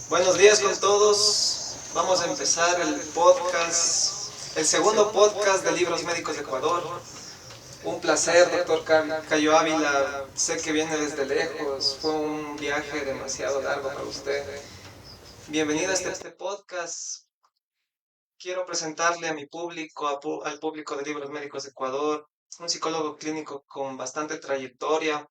Buenos días con todos. Vamos a empezar el podcast, el segundo podcast de Libros Médicos de Ecuador. Un placer, doctor Cayo Ávila. Sé que viene desde lejos. Fue un viaje demasiado largo para usted. Bienvenido a este podcast. Quiero presentarle a mi público, al público de Libros Médicos de Ecuador, un psicólogo clínico con bastante trayectoria.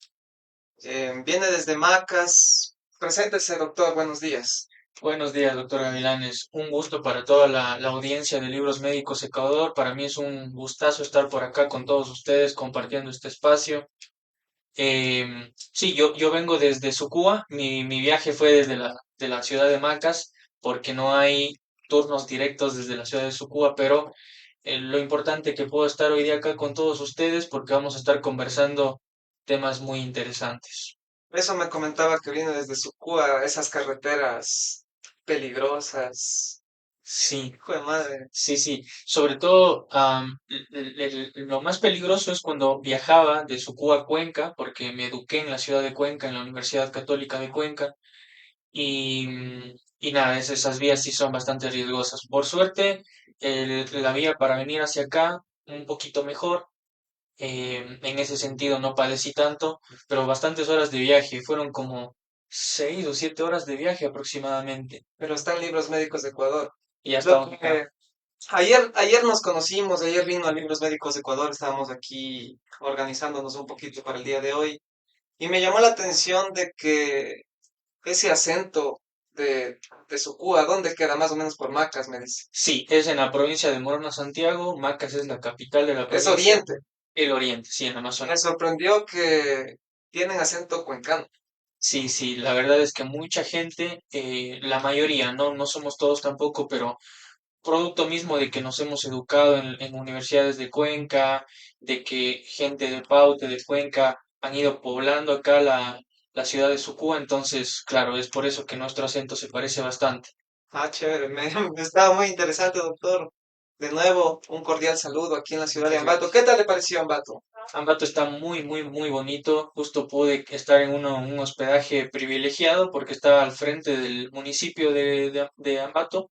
Viene desde Macas. Preséntese, doctor. Buenos días. Buenos días, doctor Gavilanes. Un gusto para toda la audiencia de Libros Médicos Ecuador. Para mí es un gustazo estar por acá con todos ustedes compartiendo este espacio. Sí, yo vengo desde Sucúa. Mi viaje fue desde de la ciudad de Macas porque no hay turnos directos desde la ciudad de Sucúa, pero lo importante que puedo estar hoy día acá con todos ustedes porque vamos a estar conversando temas muy interesantes. Eso me comentaba que viene desde Sucúa, esas carreteras peligrosas. Sí. Hijo de madre. Sí, sí, sobre todo lo más peligroso es cuando viajaba de Sucú a Cuenca, porque me eduqué en la ciudad de Cuenca, en la Universidad Católica de Cuenca, y nada, esas vías sí son bastante riesgosas. Por suerte, la vía para venir hacia acá, un poquito mejor, en ese sentido no padecí tanto, pero bastantes horas de viaje, fueron como 6 o 7 horas de viaje aproximadamente, Pero están Libros Médicos de Ecuador. y ya Lo estamos acá. que ayer nos conocimos, ayer vino a Libros Médicos de Ecuador, estábamos aquí organizándonos un poquito para el día de hoy. Y me llamó la atención de que ese acento de Sucúa, ¿dónde queda? Más o menos por Macas, me dice. Sí, es en la provincia de Morona, Santiago. Macas es la capital de la Es provincia. Oriente. El Oriente, sí, en Me Amazonas. sorprendió que tienen acento cuencano. Sí, sí, la verdad es que mucha gente, la mayoría, no somos todos tampoco, pero producto mismo de que nos hemos educado en universidades de Cuenca, de que gente de Paute, de Cuenca, han ido poblando acá la ciudad de Sucúa, entonces, claro, es por eso que nuestro acento se parece bastante. Ah, chévere, me estaba muy interesante, doctor. De nuevo, un cordial saludo aquí en la ciudad de Muchas Ambato. gracias. ¿Qué tal le pareció Ambato? Ambato está muy, muy, muy bonito. Justo pude estar en un hospedaje privilegiado porque está al frente del municipio de Ambato.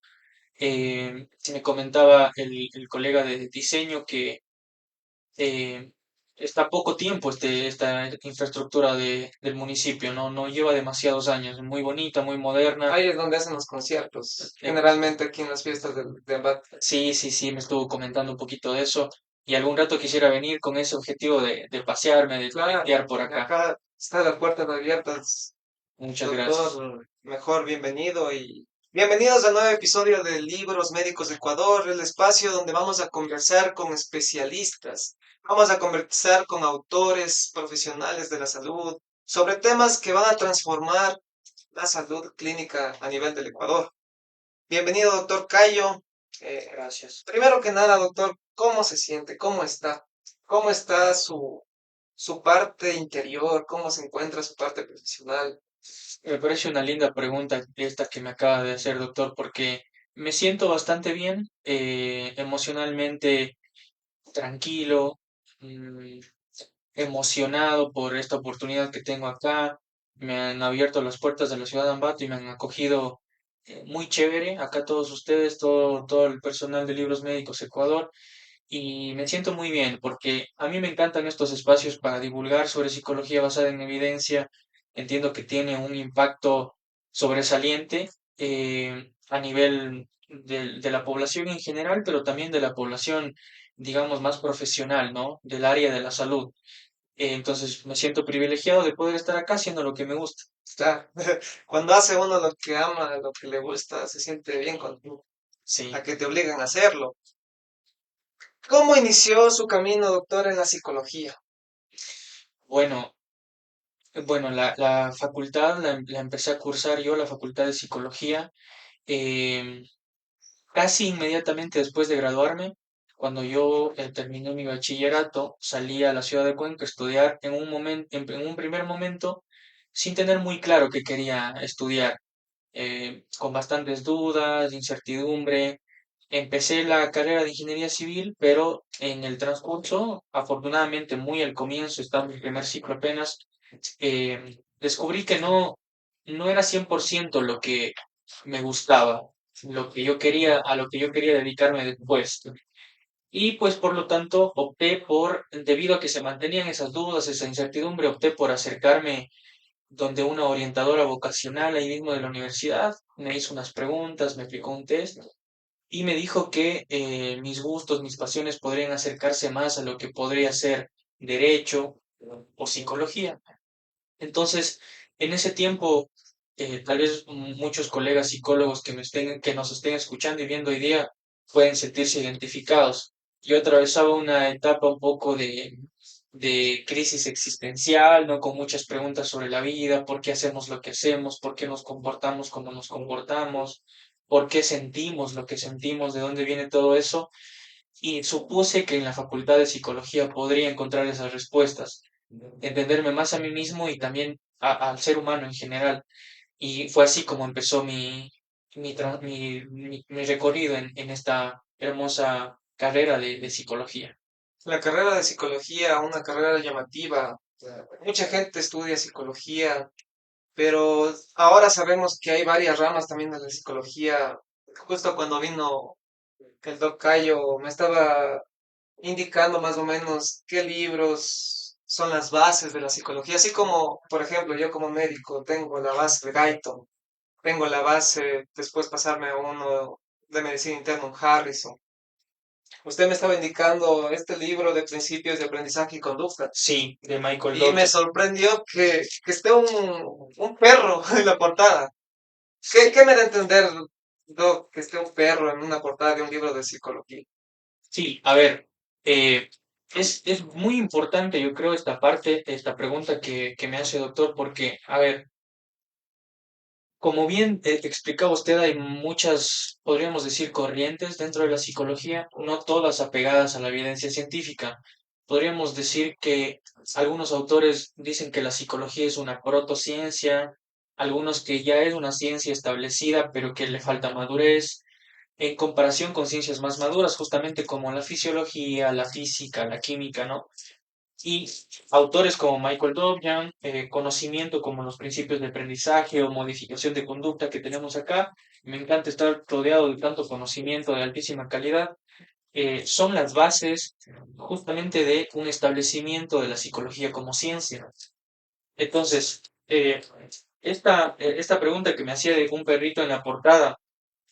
Me comentaba el colega de diseño que eh, está poco tiempo esta infraestructura del municipio, no lleva demasiados años. Muy bonita, muy moderna. Ahí es donde hacen los conciertos, Eh, generalmente aquí en las fiestas de Ambato. sí, sí, sí, me estuvo comentando un poquito de eso. Y algún rato quisiera venir con ese objetivo de pasearme, de Claro, turistear por acá. acá están las puertas abiertas. Muchas gracias. Doctor, mejor bienvenido y bienvenidos al nuevo episodio de Libros Médicos de Ecuador, el espacio donde vamos a conversar con especialistas, vamos a conversar con autores profesionales de la salud sobre temas que van a transformar la salud clínica a nivel del Ecuador. Bienvenido, doctor Cayo. Gracias. Primero que nada, doctor, ¿cómo se siente? ¿Cómo está? ¿Cómo está su parte interior? ¿Cómo se encuentra su parte profesional? Me parece una linda pregunta esta que me acaba de hacer, doctor, porque me siento bastante bien, emocionalmente tranquilo, mm, emocionado por esta oportunidad que tengo acá. Me han abierto las puertas de la ciudad de Ambato y me han acogido muy chévere. Acá todos ustedes, todo el personal de Libros Médicos Ecuador. Y me siento muy bien porque a mí me encantan estos espacios para divulgar sobre psicología basada en evidencia. Entiendo que tiene un impacto sobresaliente a nivel de la población en general, pero también de la población, digamos, más profesional, ¿no? Del área de la salud. Entonces me siento privilegiado de poder estar acá haciendo lo que me gusta. Claro, cuando hace uno lo que ama, lo que le gusta, se siente bien contigo, a Sí. que te obligan a hacerlo. ¿Cómo inició su camino, doctor, en la psicología? Bueno, bueno, la facultad la empecé a cursar yo, la facultad de psicología. em, Casi inmediatamente después de graduarme, cuando yo terminé mi bachillerato, salí a la ciudad de Cuenca a estudiar en un momento, en un primer momento, sin tener muy claro qué quería estudiar, con bastantes dudas, incertidumbre. Empecé la carrera de ingeniería civil, pero en el transcurso, afortunadamente muy al comienzo, estaba en mi primer ciclo apenas, descubrí que no era 100% lo que me gustaba, lo que yo quería, a lo que yo quería dedicarme después. Y pues por lo tanto debido a que se mantenían esas dudas, esa incertidumbre, opté por acercarme donde una orientadora vocacional ahí mismo de la universidad me hizo unas preguntas, me aplicó un test y me dijo que mis gustos, mis pasiones podrían acercarse más a lo que podría ser derecho o psicología. Entonces, en ese tiempo, tal vez muchos colegas psicólogos que nos estén escuchando y viendo hoy día pueden sentirse identificados. Yo atravesaba una etapa un poco de crisis existencial, ¿no? Con muchas preguntas sobre la vida, por qué hacemos lo que hacemos, por qué nos comportamos como nos comportamos, por qué sentimos lo que sentimos, de dónde viene todo eso. Y supuse que en la Facultad de Psicología podría encontrar esas respuestas, entenderme más a mí mismo y también al ser humano en general. Y fue así como empezó mi recorrido en esta hermosa carrera de psicología. La carrera de psicología, una carrera llamativa. Mucha gente estudia psicología, pero ahora sabemos que hay varias ramas también de la psicología. Justo cuando vino el doc Cayo me estaba indicando más o menos qué libros son las bases de la psicología, así como, por ejemplo, yo como médico tengo la base de Guyton, tengo la base, después pasarme a uno de medicina interna, un Harrison. Usted me estaba indicando este libro de principios de aprendizaje y conducta. Sí, de Michael Y me Dodge. sorprendió que esté un perro en la portada. ¿Qué me da a entender, Doc, que esté un perro en una portada de un libro de psicología? Sí, a ver, eh, es muy importante, yo creo, esta parte, esta pregunta que me hace doctor, porque, a ver, como bien explicaba usted, hay muchas, podríamos decir, corrientes dentro de la psicología, no todas apegadas a la evidencia científica. Podríamos decir que algunos autores dicen que la psicología es una protociencia, algunos que ya es una ciencia establecida, pero que le falta madurez, en comparación con ciencias más maduras, justamente como la fisiología, la física, la química, ¿no? Y autores como Michael Dobjan, conocimiento como los principios de aprendizaje o modificación de conducta que tenemos acá. Me encanta estar rodeado de tanto conocimiento de altísima calidad. Son las bases justamente de un establecimiento de la psicología como ciencia. Entonces, esta pregunta que me hacía de un perrito en la portada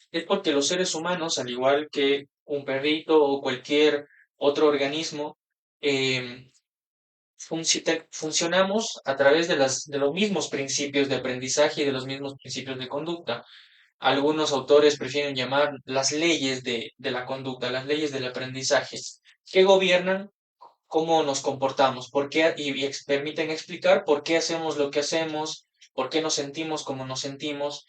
es porque los seres humanos, al igual que un perrito o cualquier otro organismo, em, funcionamos a través de los mismos principios de aprendizaje y de los mismos principios de conducta. Algunos autores prefieren llamar las leyes de la conducta, las leyes del aprendizaje, que gobiernan cómo nos comportamos, permiten explicar por qué hacemos lo que hacemos, por qué nos sentimos como nos sentimos,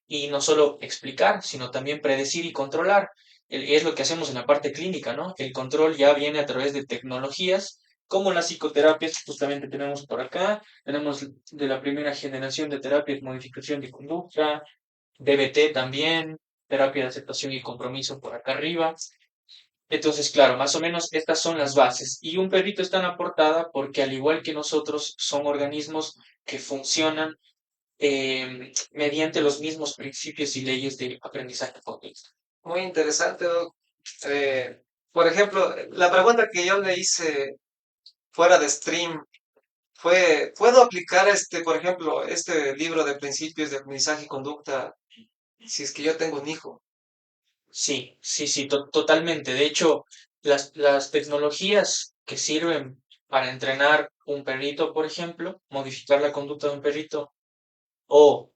y no solo explicar, sino también predecir y controlar. Es lo que hacemos en la parte clínica, ¿no? El control ya viene a través de tecnologías, como las psicoterapias que justamente tenemos por acá. Tenemos de la primera generación de terapias, modificación de conducta, DBT también, terapia de aceptación y compromiso por acá arriba. Entonces, claro, más o menos estas son las bases. Y un perrito está en la portada porque al igual que nosotros son organismos que funcionan mediante los mismos principios y leyes de aprendizaje cognitivo. Muy interesante, Doc. Por ejemplo, la pregunta que yo le hice fuera de stream fue, ¿puedo aplicar por ejemplo, este libro de principios de aprendizaje y conducta si es que yo tengo un hijo? Sí, sí, sí, totalmente. De hecho, las tecnologías que sirven para entrenar un perrito, por ejemplo, modificar la conducta de un perrito o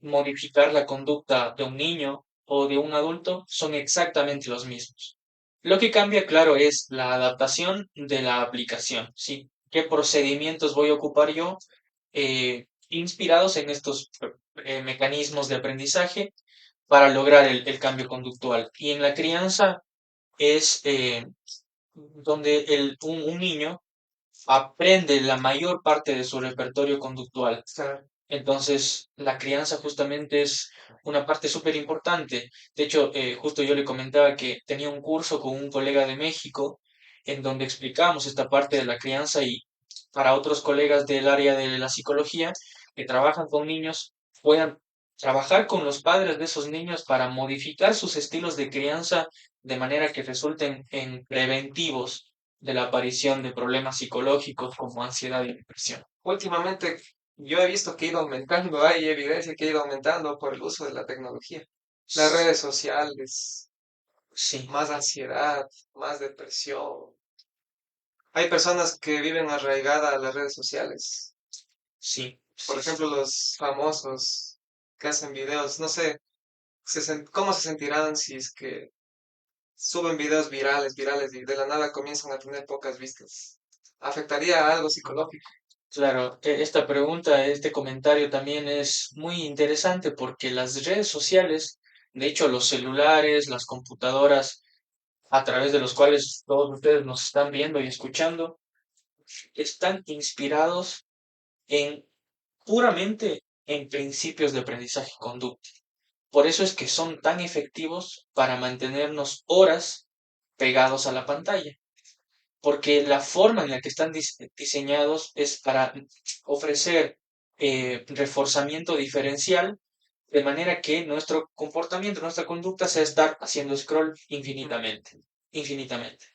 modificar la conducta de un niño o de un adulto son exactamente los mismos. Lo que cambia, claro, es la adaptación de la aplicación, ¿sí? ¿Qué procedimientos voy a ocupar yo inspirados en estos mecanismos de aprendizaje para lograr el cambio conductual? Y en la crianza es donde un niño aprende la mayor parte de su repertorio conductual. Entonces, la crianza justamente es una parte súper importante. De hecho, justo yo le comentaba que tenía un curso con un colega de México en donde explicábamos esta parte de la crianza y para otros colegas del área de la psicología que trabajan con niños puedan trabajar con los padres de esos niños para modificar sus estilos de crianza de manera que resulten en preventivos de la aparición de problemas psicológicos como ansiedad y depresión. Últimamente yo he visto que ha ido aumentando, hay evidencia que ha ido aumentando por el uso de la tecnología. Las S- redes sociales, Sí, más ansiedad, más depresión. Hay personas que viven arraigadas a las redes sociales. sí, Por sí, sí. ejemplo, los famosos que hacen videos, no sé, cómo se sentirán si es que suben videos virales y de la nada comienzan a tener pocas vistas. ¿Afectaría a algo psicológico? Claro, esta pregunta, este comentario también es muy interesante porque las redes sociales, de hecho los celulares, las computadoras a través de los cuales todos ustedes nos están viendo y escuchando, están inspirados en puramente en principios de aprendizaje y conducta. Por eso es que son tan efectivos para mantenernos horas pegados a la pantalla, porque la forma en la que están diseñados es para ofrecer reforzamiento diferencial, de manera que nuestro comportamiento, nuestra conducta sea estar haciendo scroll infinitamente, infinitamente.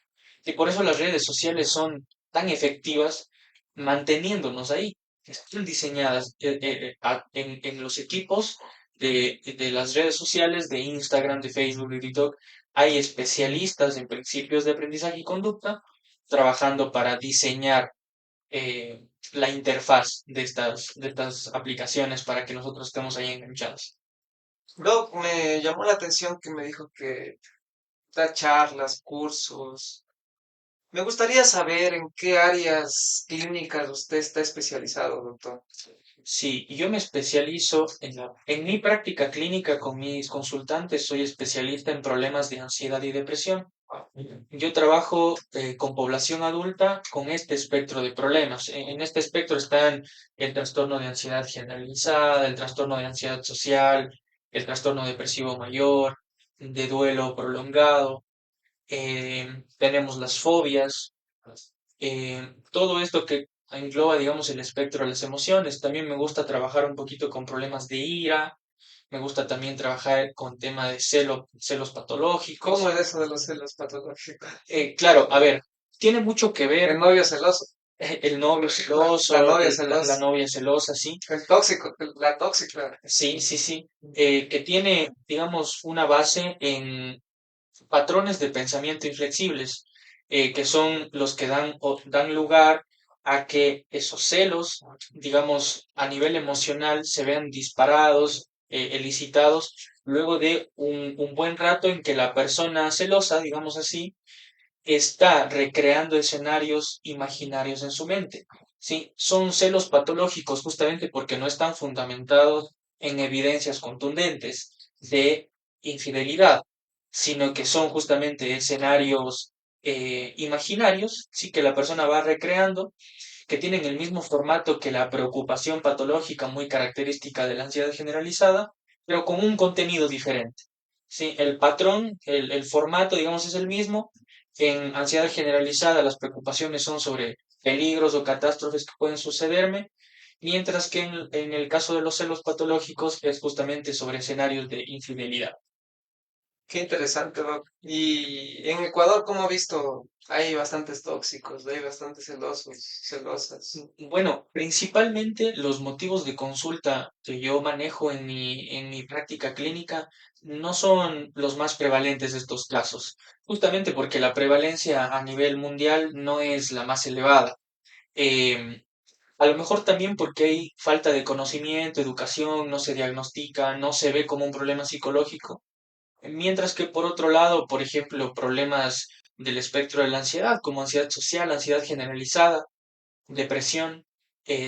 Y por eso las redes sociales son tan efectivas manteniéndonos ahí. Están diseñadas en los equipos de las redes sociales, de Instagram, de Facebook, de TikTok. Hay especialistas en principios de aprendizaje y conducta trabajando para diseñar la interfaz de estas aplicaciones para que nosotros estemos ahí enganchados. Luego me llamó la atención que me dijo que da charlas, cursos. Me gustaría saber en qué áreas clínicas usted está especializado, doctor. Sí, yo me especializo en mi práctica clínica con mis consultantes, soy especialista en problemas de ansiedad y depresión. Yo trabajo con población adulta con este espectro de problemas. En este espectro están el trastorno de ansiedad generalizada, el trastorno de ansiedad social, el trastorno depresivo mayor, de duelo prolongado, tenemos las fobias, todo esto que engloba, digamos, el espectro de las emociones. También me gusta trabajar un poquito con problemas de ira, me gusta también trabajar con tema de celos ¿Cómo patológicos. es eso de los celos patológicos? Claro, a ver, tiene mucho que ver El novio celoso, el novio la celoso, novia la celosa, novia celosa, sí, el tóxico, la tóxica. sí, sí, sí, que tiene, digamos, una base en patrones de pensamiento inflexibles, que son los que dan lugar a que esos celos, digamos, a nivel emocional, se vean disparados, elicitados, luego de un buen rato en que la persona celosa, digamos así, está recreando escenarios imaginarios en su mente. Sí, son celos patológicos justamente porque no están fundamentados en evidencias contundentes de infidelidad, sino que son justamente escenarios imaginarios, sí, que la persona va recreando, que tienen el mismo formato que la preocupación patológica muy característica de la ansiedad generalizada, pero con un contenido diferente. Sí, el patrón, el formato, digamos, es el mismo. En ansiedad generalizada las preocupaciones son sobre peligros o catástrofes que pueden sucederme, mientras que en el caso de los celos patológicos es justamente sobre escenarios de infidelidad. Qué interesante, Doc. Y en Ecuador, como he visto, hay bastantes tóxicos, hay bastantes celosos, celosas. Bueno, principalmente los motivos de consulta que yo manejo en mi práctica clínica no son los más prevalentes de estos casos, justamente porque la prevalencia a nivel mundial no es la más elevada. Em, a lo mejor también porque hay falta de conocimiento, educación, no se diagnostica, no se ve como un problema psicológico. Mientras que por otro lado, por ejemplo, problemas del espectro de la ansiedad, como ansiedad social, ansiedad generalizada, depresión,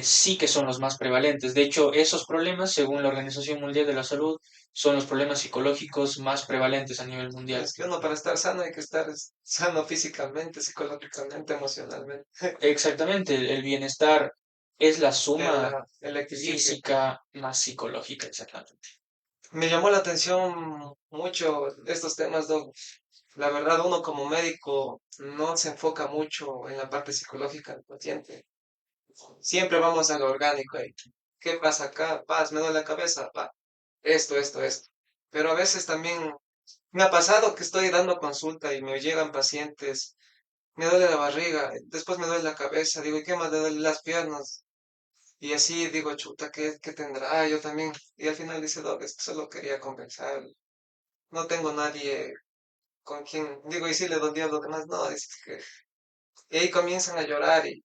sí que son los más prevalentes. De hecho, esos problemas, según la Organización Mundial de la Salud, son los problemas psicológicos más prevalentes a nivel mundial. Es que uno para estar sano hay que estar sano físicamente, psicológicamente, emocionalmente. Exactamente, el bienestar es la suma El equilibrio. física más psicológica, exactamente. Me llamó la atención mucho estos temas, Doc. La verdad, uno como médico no se enfoca mucho en la parte psicológica del paciente. Siempre vamos a lo orgánico ahí. ¿qué pasa acá? Paz, me duele la cabeza, pa, esto. Pero a veces también me ha pasado que estoy dando consulta y me llegan pacientes, me duele la barriga, después me duele la cabeza, digo, ¿y qué más? Le duele las piernas. Y así digo, chuta, ¿qué tendrá? Yo también. Y al final dice, Doc, es que solo quería compensar. No tengo nadie con quien, digo, y si le dolía a los demás, no, es que... Y ahí comienzan a llorar y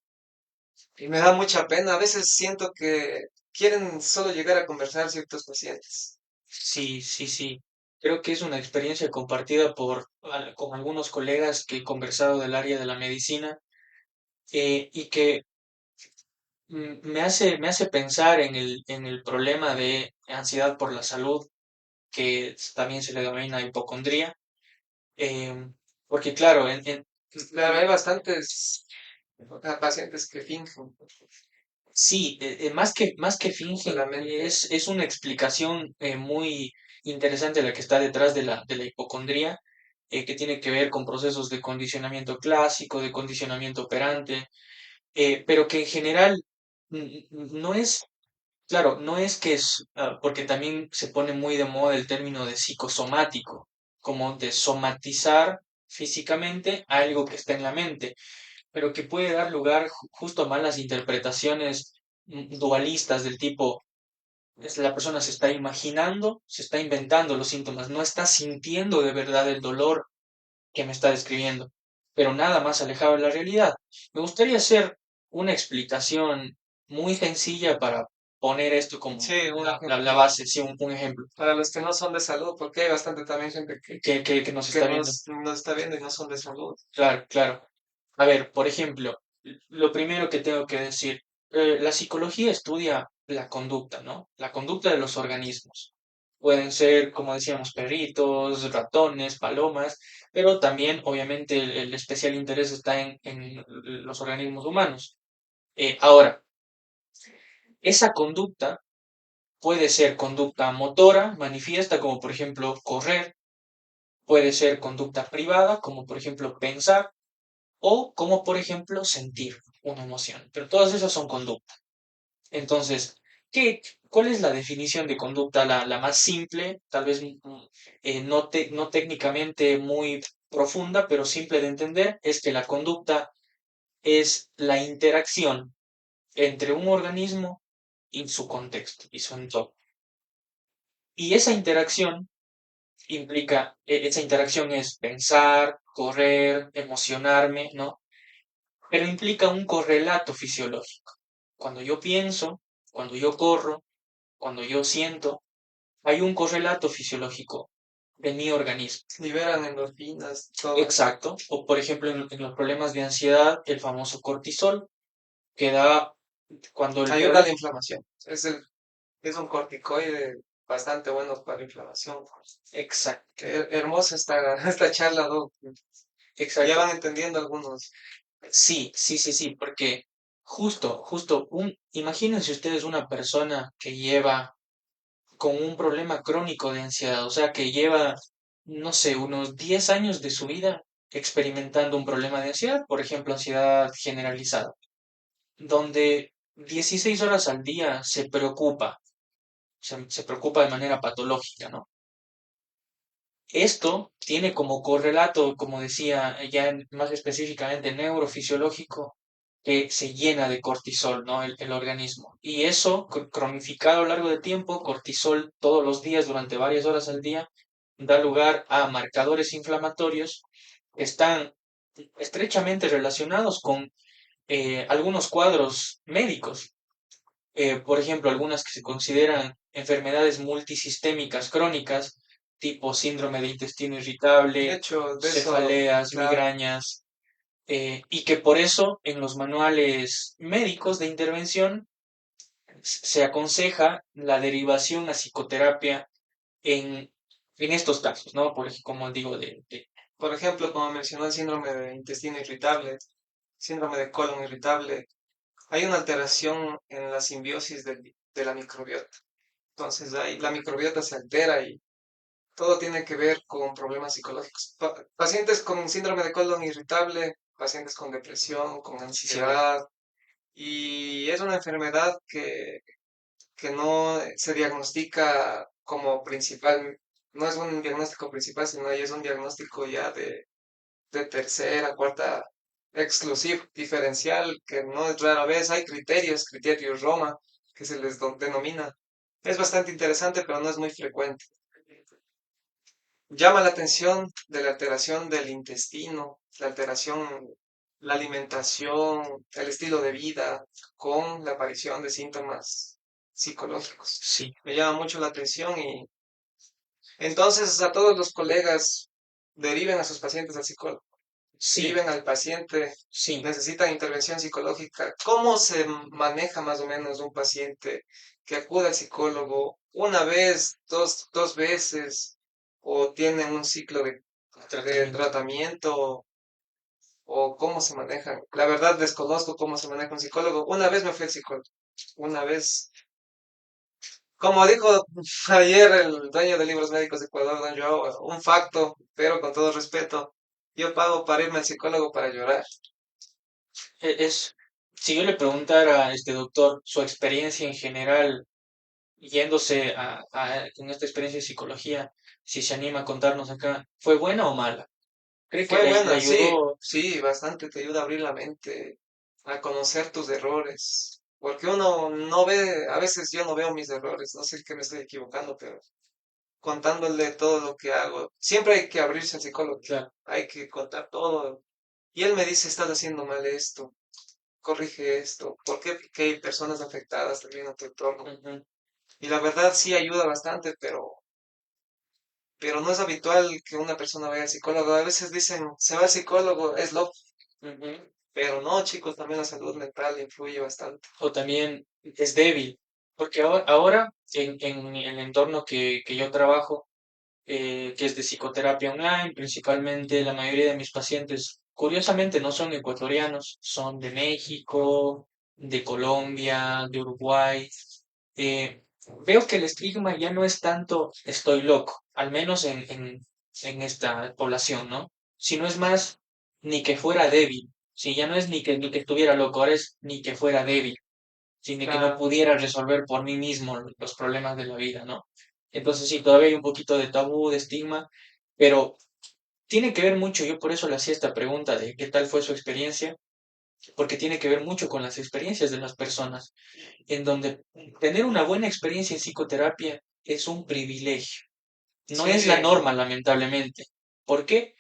me da mucha pena. A veces siento que quieren solo llegar a conversar ciertos pacientes. Sí, sí, sí. Creo que es una experiencia compartida con algunos colegas que he conversado del área de la medicina, y que me hace pensar en el problema de ansiedad por la salud, que también se le denomina hipocondría. em, Porque claro, Claro, hay bastantes pacientes que fingen sí, más que fingen, solamente. es una explicación muy interesante la que está detrás de la hipocondría, que tiene que ver con procesos de condicionamiento clásico, de condicionamiento operante, pero que en general no es, claro, no es que es, porque también se pone muy de moda el término de psicosomático, como de somatizar físicamente algo que está en la mente, pero que puede dar lugar justo a malas interpretaciones dualistas del tipo, la persona se está imaginando, se está inventando los síntomas, no está sintiendo de verdad el dolor que me está describiendo, pero nada más alejado de la realidad. Me gustaría hacer una explicación muy sencilla para poner esto como Sí, un la ejemplo. base, sí, un ejemplo Para los que no son de salud, porque hay bastante también gente que nos que está viendo. nos está viendo y no son de salud. Claro, claro. A ver, por ejemplo, lo primero que tengo que decir, la psicología estudia la conducta, ¿no? La conducta de los organismos. Pueden ser, como decíamos, perritos, ratones, palomas, pero también, obviamente, el especial interés está en los organismos humanos. Ahora, esa conducta puede ser conducta motora, manifiesta, como por ejemplo correr, puede ser conducta privada, como por ejemplo pensar, o como por ejemplo sentir una emoción. Pero todas esas son conductas. Entonces, ¿cuál es la definición de conducta? La más simple, tal vez no técnicamente muy profunda, pero simple de entender, es que la conducta es la interacción entre un organismo y su contexto y su entorno. Y esa interacción es pensar, correr, emocionarme, ¿no? Pero implica un correlato fisiológico. Cuando yo pienso, cuando yo corro, cuando yo siento, hay un correlato fisiológico de mi organismo. Liberan endorfinas, todo. Exacto. O por ejemplo, en los problemas de ansiedad, el famoso cortisol, que da cuando el Ayuda a la problema... inflamación. Es un corticoide bastante bueno para la inflamación. Exacto, Hermosa esta charla, Doc. Ya exacto. van entendiendo algunos. Sí, sí, sí, sí, porque justo, imagínense ustedes una persona que lleva con un problema crónico de ansiedad, o sea, que lleva, no sé, unos 10 años de su vida experimentando un problema de ansiedad, por ejemplo, ansiedad generalizada, donde 16 horas al día se preocupa de manera patológica, ¿no? Esto tiene como correlato, como decía ya más específicamente neurofisiológico, que se llena de cortisol, ¿no? El organismo. Y eso, cronificado a lo largo del tiempo, cortisol todos los días durante varias horas al día, da lugar a marcadores inflamatorios que están estrechamente relacionados con algunos cuadros médicos. Por ejemplo, algunas que se consideran enfermedades multisistémicas crónicas, tipo síndrome de intestino De irritable, hecho, de eso, cefaleas, claro, migrañas, y que por eso en los manuales médicos de intervención se aconseja la derivación a psicoterapia en, en estos casos, ¿no? Como digo, por ejemplo, como mencionó el síndrome de intestino irritable, síndrome de colon irritable, hay una alteración en la simbiosis de la microbiota. Entonces, ahí la microbiota se altera y todo tiene que ver con problemas psicológicos. Pacientes con síndrome de colon irritable, pacientes con depresión, con sí, cierto. ansiedad, y es una enfermedad que que no se diagnostica como principal, no es un diagnóstico principal, sino ya es un diagnóstico ya de tercera, cuarta, exclusivo, diferencial, que no es rara vez, hay criterios Roma, que se les denomina. Es bastante interesante, pero no es muy frecuente. Llama la atención de la alteración del intestino, la alteración, la alimentación, el estilo de vida, con la aparición de síntomas psicológicos. Sí, Me llama mucho la atención y entonces a todos los colegas deriven a sus pacientes al psicólogo, sí, deriven al paciente, sí. necesitan intervención psicológica. ¿Cómo se maneja más o menos un paciente que acude al psicólogo una vez, dos veces, o tienen un ciclo de Tratamiento. tratamiento, o cómo se manejan? La verdad desconozco cómo se maneja un psicólogo. Una vez me fui al psicólogo, una vez. Como dijo ayer el dueño de Libros Médicos de Ecuador, don Joao, un facto, pero con todo respeto, yo pago para irme al psicólogo para llorar. Es, si yo le preguntara a este doctor su experiencia en general, yéndose en esta experiencia de psicología, si se anima a contarnos acá, ¿fue buena o mala? ¿Cree que Fue le buena, sí, ayudó? sí, bastante, te ayuda a abrir la mente, a conocer tus errores, porque uno no ve, a veces yo no veo mis errores, no sé qué me estoy equivocando, pero contándole todo lo que hago, siempre hay que abrirse al psicólogo, Claro. hay que contar todo. Y él me dice, estás haciendo mal esto, corrige esto, ¿por qué? Porque hay personas afectadas también en tu entorno. Ujú, Y la verdad sí ayuda bastante, pero no es habitual que una persona vaya al psicólogo. A veces dicen, se va al psicólogo, es loco. ujú. Pero no, chicos, también la salud mental influye bastante. O también es débil, porque ahora en el entorno que yo trabajo, que es de psicoterapia online, principalmente la mayoría de mis pacientes, curiosamente, no son ecuatorianos, son de México, de Colombia, de Uruguay. eh, Veo que el estigma ya no es tanto estoy loco, al menos en esta población, ¿no? Sino es más ni que fuera débil. Si ya no es ni que estuviera loco, ahora es ni que fuera débil, sino que no Claro. pudiera resolver por mí mismo los problemas de la vida, ¿no? Entonces sí, todavía hay un poquito de tabú, de estigma, pero tiene que ver mucho, yo por eso le hacía esta pregunta de qué tal fue su experiencia, porque tiene que ver mucho con las experiencias de las personas, en donde tener una buena experiencia en psicoterapia es un privilegio, no es la Sí, norma, lamentablemente. ¿Por qué?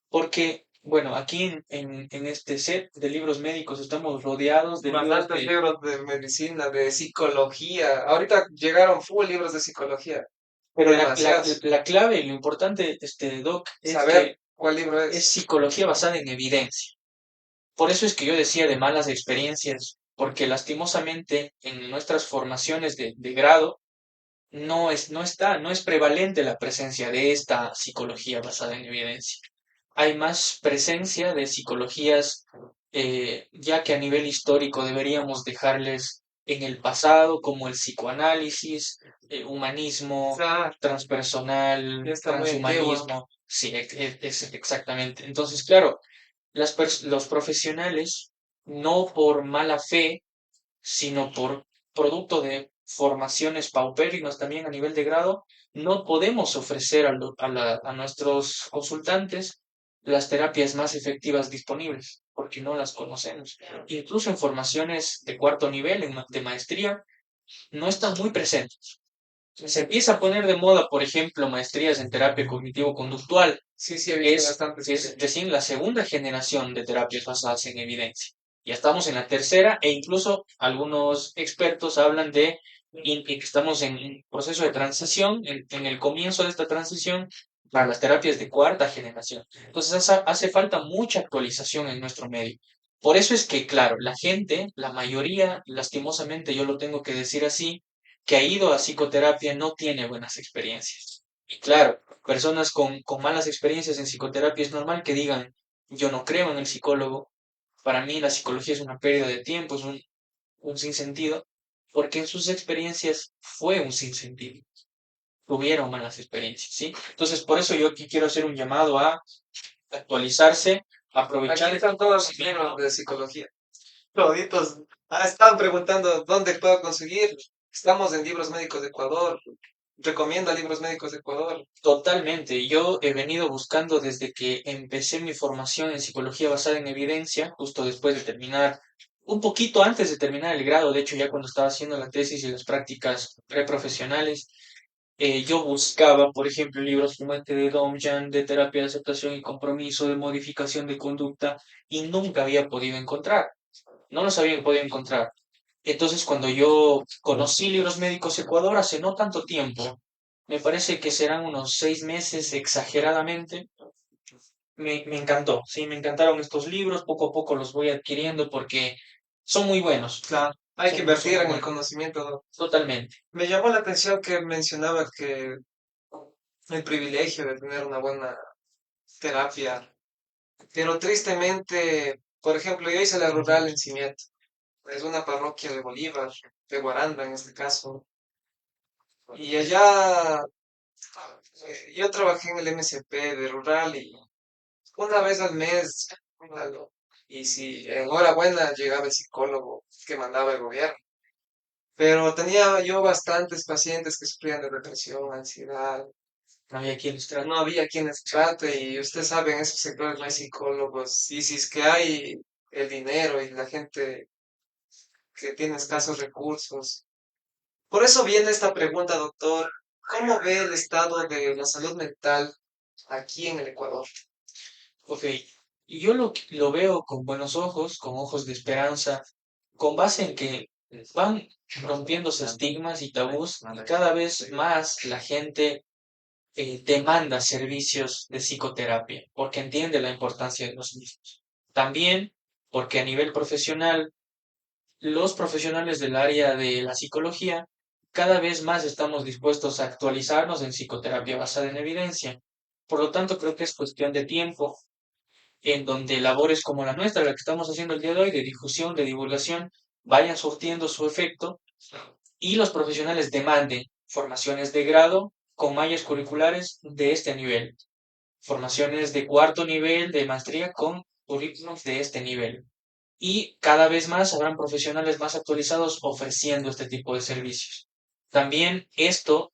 Porque, bueno, aquí en este set de libros médicos estamos rodeados de libros bastantes libros de medicina, de psicología. Ahorita llegaron full libros de psicología. pero Demasiados. la clave y lo importante, este doc, es Saber que cuál libro es es. psicología basada en evidencia. Por eso es que yo decía de malas experiencias, porque lastimosamente en nuestras formaciones de grado no es prevalente la presencia de esta psicología basada en evidencia. Hay más presencia de psicologías, ya que a nivel histórico deberíamos dejarles en el pasado, como el psicoanálisis, humanismo, Claro, ya transpersonal, está muy antiguo. transhumanismo. Sí, exactamente. Entonces, claro, los profesionales, no por mala fe, sino por producto de formaciones paupérrimas también a nivel de grado, no podemos ofrecer a nuestros consultantes las terapias más efectivas disponibles, porque no las conocemos. Incluso en formaciones de cuarto nivel, de maestría, no están muy presentes. Se empieza a poner de moda, por ejemplo, maestrías en terapia cognitivo-conductual. Sí, sí, he visto Es bastantes. recién la segunda generación de terapias basadas en evidencia. Ya estamos en la tercera e incluso algunos expertos hablan de que estamos en un proceso de transición, en el comienzo de esta transición para las terapias de cuarta generación. Entonces hace falta mucha actualización en nuestro medio. Por eso es que, claro, la gente, la mayoría, lastimosamente yo lo tengo que decir así, que ha ido a psicoterapia no tiene buenas experiencias. Y claro, personas con malas experiencias en psicoterapia es normal que digan, yo no creo en el psicólogo, para mí la psicología es una pérdida de tiempo, es un sinsentido, porque en sus experiencias fue un sinsentido, tuvieron malas experiencias, ¿sí? Entonces, por eso yo aquí quiero hacer un llamado a actualizarse, Aquí aprovechar este están todos los libros conocimiento. de psicología. Toditos. Ah, están preguntando dónde puedo conseguir. Estamos en Libros Médicos de Ecuador. Recomienda Libros Médicos de Ecuador. Totalmente. Yo he venido buscando desde que empecé mi formación en psicología basada en evidencia, justo después de terminar, un poquito antes de terminar el grado, de hecho ya cuando estaba haciendo la tesis y las prácticas preprofesionales, yo buscaba, por ejemplo, libros como este de Domjan, de terapia de aceptación y compromiso, de modificación de conducta, y nunca había podido encontrar, no los había podido encontrar. Entonces, cuando yo conocí Libros Médicos Ecuador hace no tanto tiempo, me parece que serán unos 6 meses exageradamente, me encantó, sí, me encantaron estos libros, poco a poco los voy adquiriendo porque son muy buenos, Claro, hay que son invertir muy en el buenos, conocimiento. totalmente. Me llamó la atención que mencionaba que el privilegio de tener una buena terapia, pero tristemente, por ejemplo, yo hice la rural en Cimiento, es una parroquia de Bolívar, de Guaranda en este caso, y allá yo trabajé en el MCP de rural y una vez al mes, y si enhorabuena llegaba el psicólogo que mandaba el gobierno. Pero tenía yo bastantes pacientes que sufrían de depresión, ansiedad. No había quien les trate. No había quienes trate y usted sabe, en esos sectores no hay psicólogos. Y si es que hay el dinero y la gente que tiene escasos recursos. Por eso viene esta pregunta, doctor. ¿Cómo ve el estado de la salud mental aquí en el Ecuador? Ok, y yo lo veo con buenos ojos, con ojos de esperanza, con base en que van rompiéndose estigmas y tabús y cada vez más la gente demanda servicios de psicoterapia porque entiende la importancia de los mismos. También porque a nivel profesional, los profesionales del área de la psicología cada vez más estamos dispuestos a actualizarnos en psicoterapia basada en evidencia. Por lo tanto, creo que es cuestión de tiempo en donde labores como la nuestra, la que estamos haciendo el día de hoy, de difusión, de divulgación, vayan surtiendo su efecto y los profesionales demanden formaciones de grado con mallas curriculares de este nivel, formaciones de cuarto nivel de maestría con currículums de este nivel. Y cada vez más habrán profesionales más actualizados ofreciendo este tipo de servicios. También esto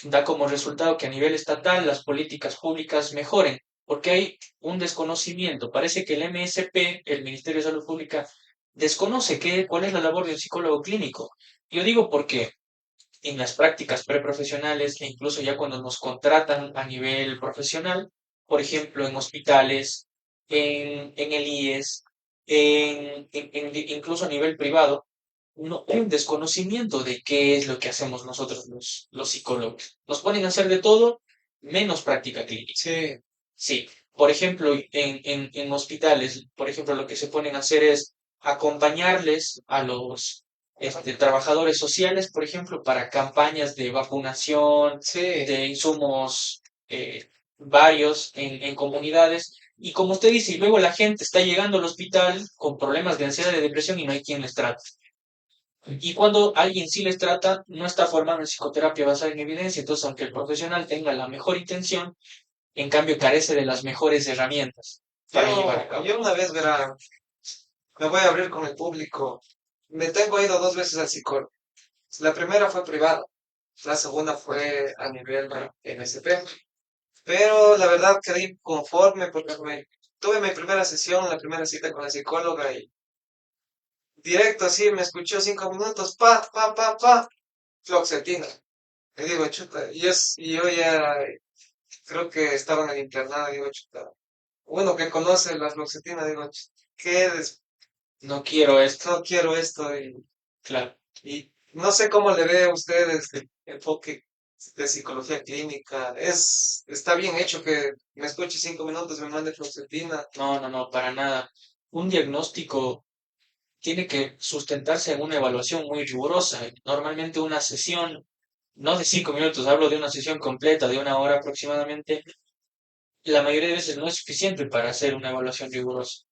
da como resultado que a nivel estatal las políticas públicas mejoren, porque hay un desconocimiento. Parece que el MSP, el Ministerio de Salud Pública, desconoce cuál es la labor de un psicólogo clínico. Yo digo porque en las prácticas preprofesionales e incluso ya cuando nos contratan a nivel profesional, por ejemplo, en hospitales, en el IES, incluso a nivel privado, no hay un desconocimiento de qué es lo que hacemos nosotros los psicólogos. Nos ponen a hacer de todo menos práctica clínica. Sí, Sí, por ejemplo, en hospitales, por ejemplo, lo que se ponen a hacer es acompañarles a los trabajadores sociales, por ejemplo, para campañas de vacunación, sí. de insumos varios en comunidades. Y como usted dice, y luego la gente está llegando al hospital con problemas de ansiedad y de depresión y no hay quien les trate. Y cuando alguien sí les trata, no está formado en psicoterapia basada en evidencia, entonces aunque el profesional tenga la mejor intención, en cambio carece de las mejores herramientas para llevar a cabo. Yo una vez, verá, me voy a abrir con el público. Me tengo ido dos veces al psicólogo. La primera fue privada, la segunda fue a nivel de MSP. Pero la verdad quedé conforme porque tuve mi primera sesión, la primera cita con la psicóloga y directo así me escuchó 5 minutos, pa, fluoxetina. Y digo, chuta, y yo ya creo que estaba en el internado, digo, chuta. Bueno, que conoce la fluoxetina, digo, chuta, ¿qué No quiero esto, no quiero esto claro. y no sé cómo le ve a usted este enfoque de psicología clínica. Está bien hecho que me escuche 5 minutos, me mande fluoxetina. No, no, no, para nada. Un diagnóstico tiene que sustentarse en una evaluación muy rigurosa. Normalmente una sesión, no de 5 minutos, hablo de una sesión completa de 1 hora aproximadamente, la mayoría de veces no es suficiente para hacer una evaluación rigurosa.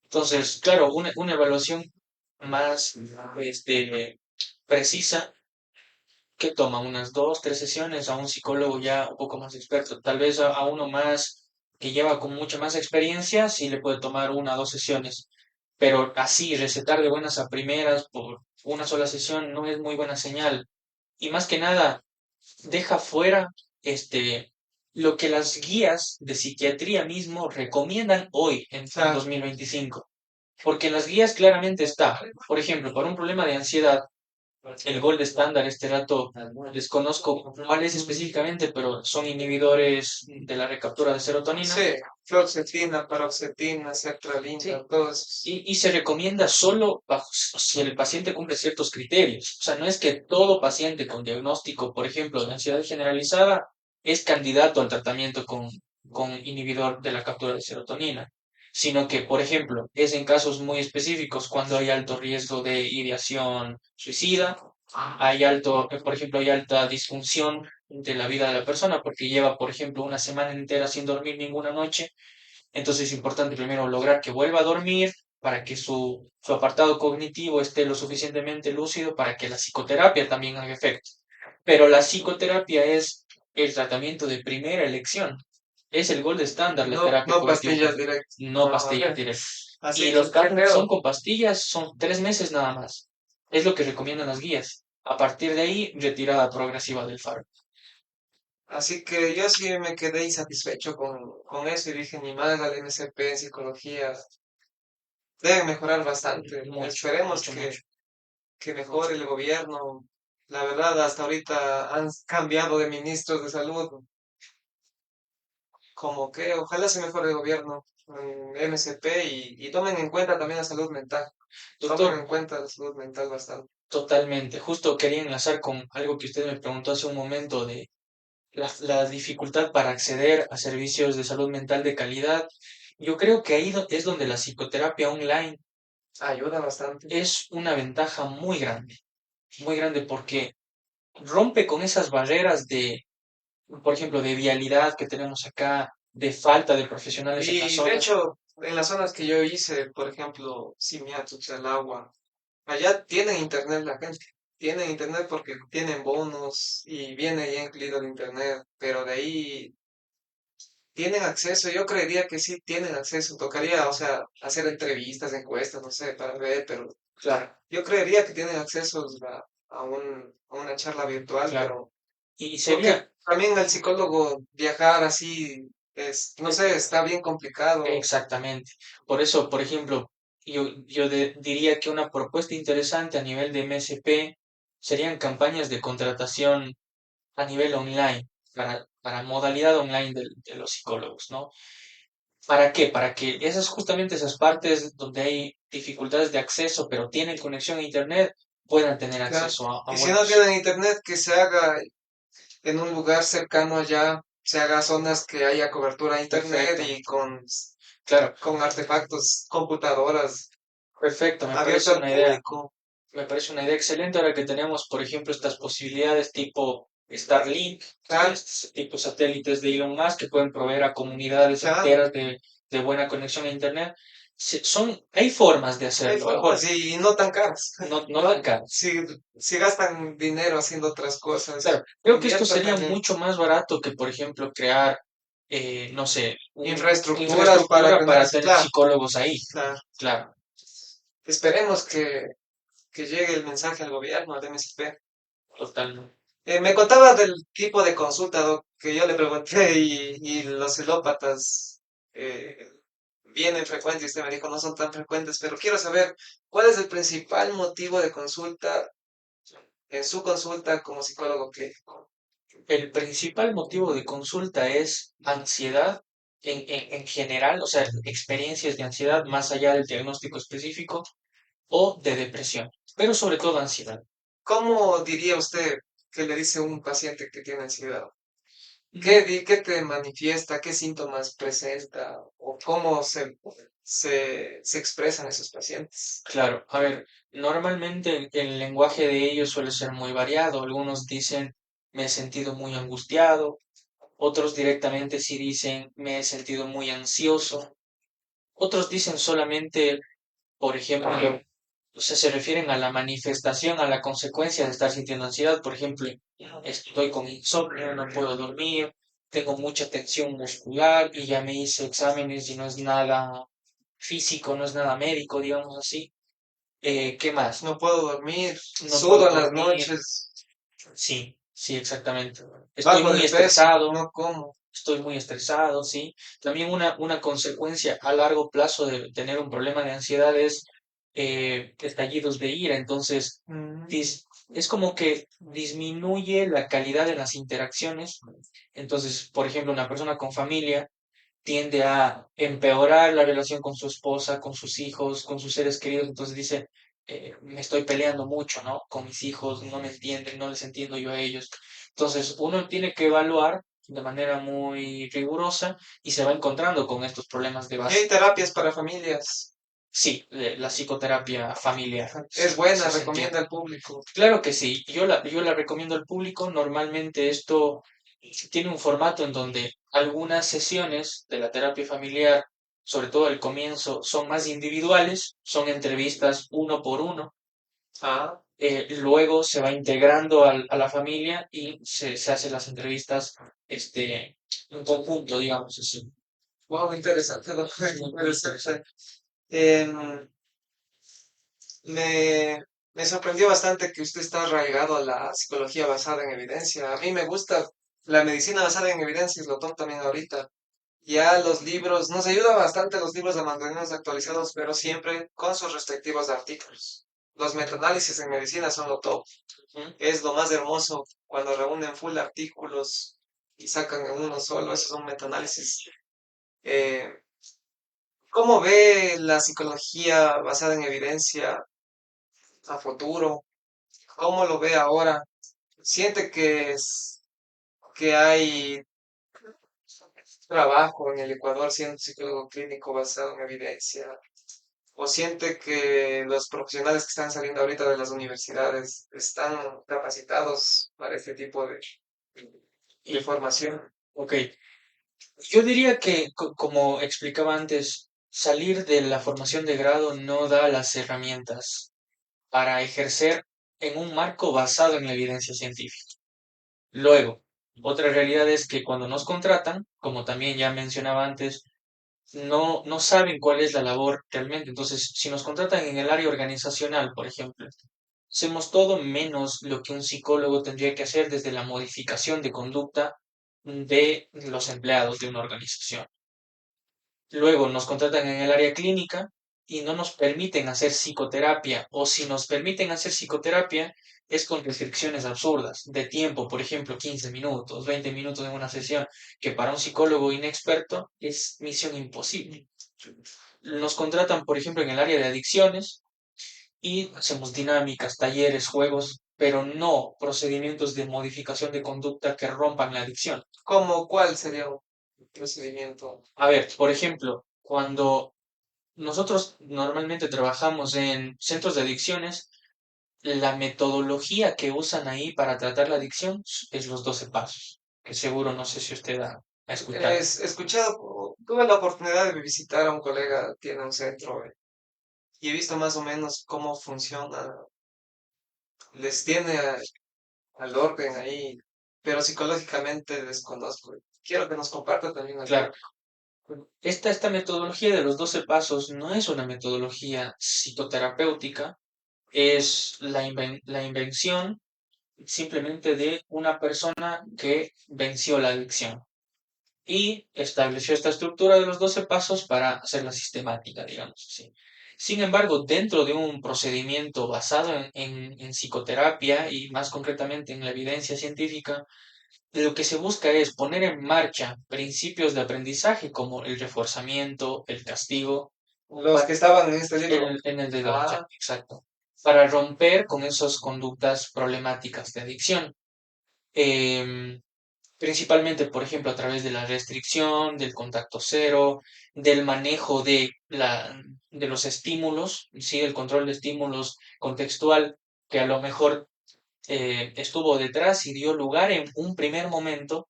Entonces, claro, una evaluación más precisa que toma unas 2, 3 sesiones a un psicólogo ya un poco más experto. Tal vez a uno más que lleva con mucha más experiencia, sí le puede tomar 1 o 2 sesiones. Pero así, recetar de buenas a primeras por una sola sesión no es muy buena señal. y más que nada deja fuera este, lo que las guías de psiquiatría mismo recomiendan hoy en Claro, 2025. Porque en las guías claramente está, por ejemplo, para un problema de ansiedad, el gold estándar, este rato desconozco cuál es específicamente, pero son inhibidores de la recaptura de serotonina. sí, fluoxetina, paroxetina, Sí, sertralina, todos. y se recomienda solo bajo, si el paciente cumple ciertos criterios. O sea, no es que todo paciente con diagnóstico, por ejemplo, de ansiedad generalizada, es candidato al tratamiento con inhibidor de la captura de serotonina, sino que, por ejemplo, es en casos muy específicos cuando hay alto riesgo de ideación suicida, hay alto, por ejemplo, hay alta disfunción de la vida de la persona porque lleva, por ejemplo, una semana entera sin dormir ninguna noche. Entonces es importante primero lograr que vuelva a dormir para que su apartado cognitivo esté lo suficientemente lúcido para que la psicoterapia también haga efecto. Pero la psicoterapia es el tratamiento de primera elección. Es el gold estándar la No, terapia no curativa, pastillas directas. no Ah, pastillas directas. así Y que los casos qué que son feo. con pastillas son 3 meses nada más. Es lo que recomiendan las guías. A partir de ahí, retirada progresiva del fármaco. Así que yo sí me quedé insatisfecho con eso y dije, ni más al MCP en psicología. Debe mejorar bastante. Mucho, Esperemos mucho, mucho. que mejore el gobierno. La verdad, hasta ahorita han cambiado de ministros de salud. Como que ojalá se mejore el gobierno en MCP y tomen en cuenta también la salud mental. Tomen Doctor, en cuenta la salud mental bastante. totalmente. Justo quería enlazar con algo que usted me preguntó hace un momento de la dificultad para acceder a servicios de salud mental de calidad. Yo creo que ahí es donde la psicoterapia online Ayuda bastante. es una ventaja muy grande porque rompe con esas barreras de, por ejemplo, de vialidad que tenemos acá, de falta de profesionales en las Y de zonas. hecho, en las zonas que yo hice, por ejemplo, Simiatu, agua allá tienen internet la gente. Tienen internet porque tienen bonos y viene ya incluido el internet, pero de ahí tienen acceso. Yo creería que sí tienen acceso. Tocaría, o sea, hacer entrevistas, encuestas, no sé, para ver, pero Claro, yo creería que tienen acceso a una charla virtual, claro. pero Y porque sería también el psicólogo viajar así es, no sé, está bien complicado. exactamente. Por eso, por ejemplo, yo diría que una propuesta interesante a nivel de MSP serían campañas de contratación a nivel online, para modalidad online de los psicólogos, ¿no? ¿Para qué? Para que esas justamente esas partes donde hay dificultades de acceso, pero tienen conexión a internet, puedan tener Claro. acceso a Y si no buenos. tienen internet, que se haga en un lugar cercano allá, se haga zonas que haya cobertura a internet Perfecto. y Claro, con artefactos, computadoras perfecto. abierto al público. Me parece una idea excelente ahora que tenemos, por ejemplo, estas posibilidades tipo Starlink, Claro, tipo satélites de Elon Musk que pueden proveer a comunidades claro. enteras de buena conexión a Internet. Hay formas de Hay hacerlo. formas Ahora, y no tan caras. no tan caras. Si, si gastan dinero haciendo otras Claro, cosas, creo que esto inviertan sería también. mucho más barato que, por ejemplo, crear, no sé, Infraestructuras para infraestructura tener, para tener claro, psicólogos ahí. claro. Claro, Esperemos que llegue el mensaje al gobierno, al MSP. totalmente. Me contaba del tipo de consulta, Doc, que yo le pregunté y los celópatas eh, vienen frecuentes y usted me dijo no son tan frecuentes, pero quiero saber cuál es el principal motivo de consulta en su consulta como psicólogo clínico. El principal motivo de consulta es ansiedad en general, o sea, experiencias de ansiedad más allá del diagnóstico específico o de depresión, pero sobre todo ansiedad. ¿Cómo diría usted que le dice un paciente que tiene ansiedad? Mm, ¿Qué te manifiesta? ¿Qué síntomas presenta? ¿O cómo se expresan esos pacientes? claro, a ver, normalmente el lenguaje de ellos suele ser muy variado. Algunos dicen me he sentido muy angustiado, otros directamente sí dicen me he sentido muy ansioso, otros dicen solamente, por ejemplo, o sea, se refieren a la manifestación, a la consecuencia de estar sintiendo ansiedad. Por ejemplo, estoy con insomnio, no puedo dormir, tengo mucha tensión muscular y ya me hice exámenes y no es nada físico, no es nada médico, digamos así. ¿Qué más? No puedo dormir, No puedo sudo en las dormir, noches. Sí, sí, exactamente. Estoy Bajo muy de peso, estresado, no como. estoy muy estresado, sí. También una consecuencia a largo plazo de tener un problema de ansiedad es estallidos de ira. Entonces, Mm. dis- es como que disminuye la calidad de las interacciones. Entonces, por ejemplo, una persona con familia tiende a empeorar la relación con su esposa, con sus hijos, con sus seres queridos. Entonces dice, me estoy peleando mucho, ¿no? Con mis hijos, no me entienden, no les entiendo yo a ellos. Entonces uno tiene que evaluar de manera muy rigurosa y se va encontrando con estos problemas de Y base. hay terapias para familias. Sí, la psicoterapia familiar, Es sí, buena, sí se entiende. recomienda al público. Claro que sí, yo la recomiendo al público. Normalmente esto tiene un formato en donde algunas sesiones de la terapia familiar, sobre todo al comienzo, son más individuales, son entrevistas uno por uno. Ah, Luego se va integrando a la familia y se hacen las entrevistas en conjunto, digamos así. wow, interesante, doctor, interesante. Em, me, me sorprendió bastante que usted está arraigado a la psicología basada en evidencia. A mí me gusta la medicina basada en evidencias, lo tomo también ahorita. Ya los libros, nos ayuda bastante los libros a mantenernos actualizados, pero siempre con sus respectivos artículos. Los metaanálisis en medicina son lo top. Ujú. Es lo más hermoso cuando reúnen full artículos y sacan en uno solo. Esos son metaanálisis. Eh, ¿Cómo ve la psicología basada en evidencia a futuro? ¿Cómo lo ve ahora? ¿Siente que hay trabajo en el Ecuador siendo psicólogo clínico basado en evidencia? ¿O siente que los profesionales que están saliendo ahorita de las universidades están capacitados para este tipo de Y, formación? ok, yo diría que, como explicaba antes, salir de la formación de grado no da las herramientas para ejercer en un marco basado en la evidencia científica. Luego, otra realidad es que cuando nos contratan, como también ya mencionaba antes, no saben cuál es la labor realmente. Entonces, si nos contratan en el área organizacional, por ejemplo, hacemos todo menos lo que un psicólogo tendría que hacer desde la modificación de conducta de los empleados de una organización. Luego nos contratan en el área clínica y no nos permiten hacer psicoterapia, o si nos permiten hacer psicoterapia es con restricciones absurdas de tiempo, por ejemplo, 15 minutos, 20 minutos en una sesión, que para un psicólogo inexperto es misión imposible. Nos contratan, por ejemplo, en el área de adicciones y hacemos dinámicas, talleres, juegos, pero no procedimientos de modificación de conducta que rompan la adicción. ¿Cómo cuál sería un procedimiento? A ver, por ejemplo, cuando nosotros normalmente trabajamos en centros de adicciones. La metodología que usan ahí para tratar la adicción es los 12 pasos, que seguro no sé si usted ha escuchado. He escuchado, tuve la oportunidad de visitar a un colega, tiene un centro, y he visto más o menos cómo funciona. Les tiene al orden ahí, pero psicológicamente desconozco. Quiero que nos comparta también al Claro, público. esta metodología de los 12 pasos no es una metodología psicoterapéutica, es la invención simplemente de una persona que venció la adicción y estableció esta estructura de los 12 pasos para hacerla sistemática, digamos así. Sin embargo, dentro de un procedimiento basado en psicoterapia y más concretamente en la evidencia científica, lo que se busca es poner en marcha principios de aprendizaje como el reforzamiento, el castigo, Los que estaban en este en libro. el de Dolce, Ah, exacto, para romper con esas conductas problemáticas de adicción. Em, Principalmente, por ejemplo, a través de la restricción, del contacto cero, del manejo de los estímulos, sí, el control de estímulos contextual, que a lo mejor estuvo detrás y dio lugar en un primer momento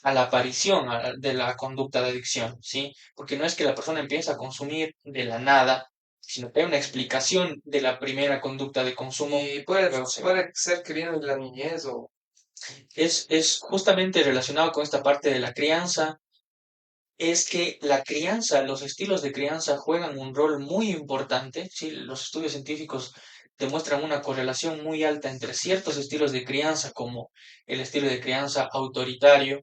a la aparición de la conducta de adicción, ¿sí? Porque no es que la persona empieza a consumir de la nada, sino que hay una explicación de la primera conducta de consumo, y puede, luego se va. puede ser que viene de la niñez o Es justamente relacionado con esta parte de la crianza, es que la crianza, los estilos de crianza juegan un rol muy importante, ¿sí? Los estudios científicos demuestran una correlación muy alta entre ciertos estilos de crianza, como el estilo de crianza autoritario,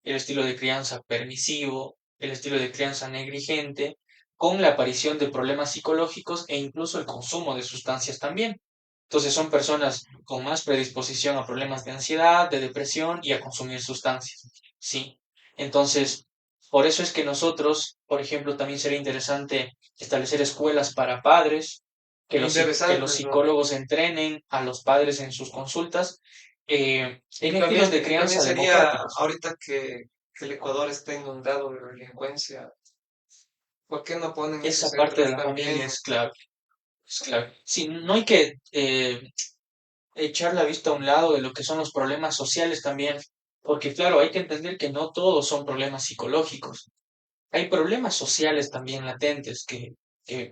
el estilo de crianza permisivo, el estilo de crianza negligente, con la aparición de problemas psicológicos e incluso el consumo de sustancias también. Entonces son personas con más predisposición a problemas de ansiedad, de depresión y a consumir sustancias. Sí. Entonces, por eso es que nosotros, por ejemplo, también sería interesante establecer escuelas para padres, que los Interesante, ¿no? psicólogos entrenen a los padres en sus consultas en estilos de Y también crianza sería, democráticos. ahorita que el Ecuador está inundado de delincuencia, ¿por qué no ponen esos Esa parte de centros la familia también? es clave, es clave. Sí, no hay que echar la vista a un lado de lo que son los problemas sociales también, porque claro, hay que entender que no todos son problemas psicológicos. Hay problemas sociales también latentes que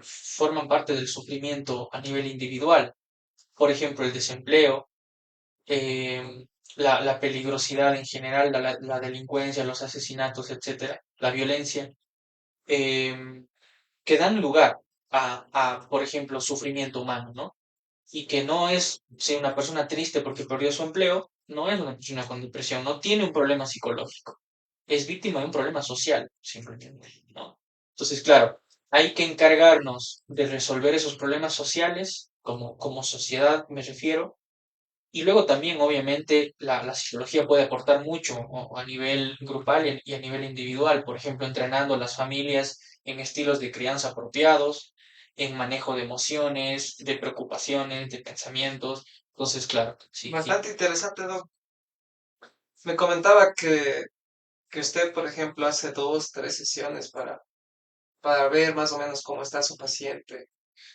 forman parte del sufrimiento a nivel individual. Por ejemplo, el desempleo, la peligrosidad en general, la delincuencia, los asesinatos, etcétera, la violencia, em, que dan lugar por ejemplo, sufrimiento humano, ¿no? Y que no es, si una persona triste porque perdió su empleo, no es una persona con depresión, no tiene un problema psicológico, es víctima de un problema social, simplemente, ¿no? Entonces, claro, hay que encargarnos de resolver esos problemas sociales, como sociedad me refiero, y luego también, obviamente, la psicología puede aportar mucho a nivel grupal y a nivel individual, por ejemplo, entrenando a las familias en estilos de crianza apropiados, en manejo de emociones, de preocupaciones, de pensamientos. Entonces, claro, sí, sí. Bastante interesante, Doc. Me comentaba que usted, por ejemplo, hace 2, 3 sesiones para ver más o menos cómo está su paciente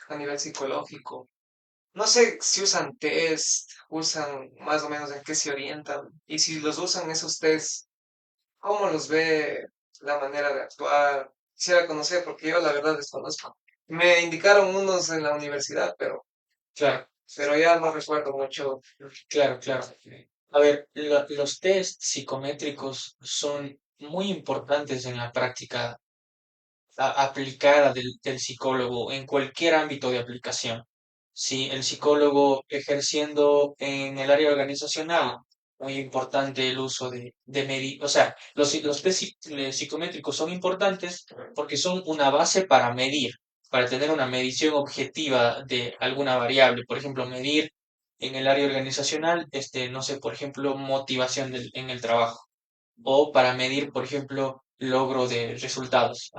a nivel psicológico. No sé si usan test, usan más o menos en qué se orientan. Y si los usan esos test, ¿cómo los ve la manera de actuar? Quisiera conocer, porque yo la verdad desconozco. Me indicaron unos en la universidad, Claro, pero ya no recuerdo mucho. claro, claro. A ver, los test psicométricos son muy importantes en la práctica aplicada del psicólogo en cualquier ámbito de aplicación. Si el psicólogo ejerciendo en el área organizacional, muy importante el uso de medir, o sea, los test psicométricos son importantes porque son una base para medir, para tener una medición objetiva de alguna variable. Por ejemplo, medir en el área organizacional, no sé, por ejemplo, motivación en el trabajo o para medir, por ejemplo, logro de resultados,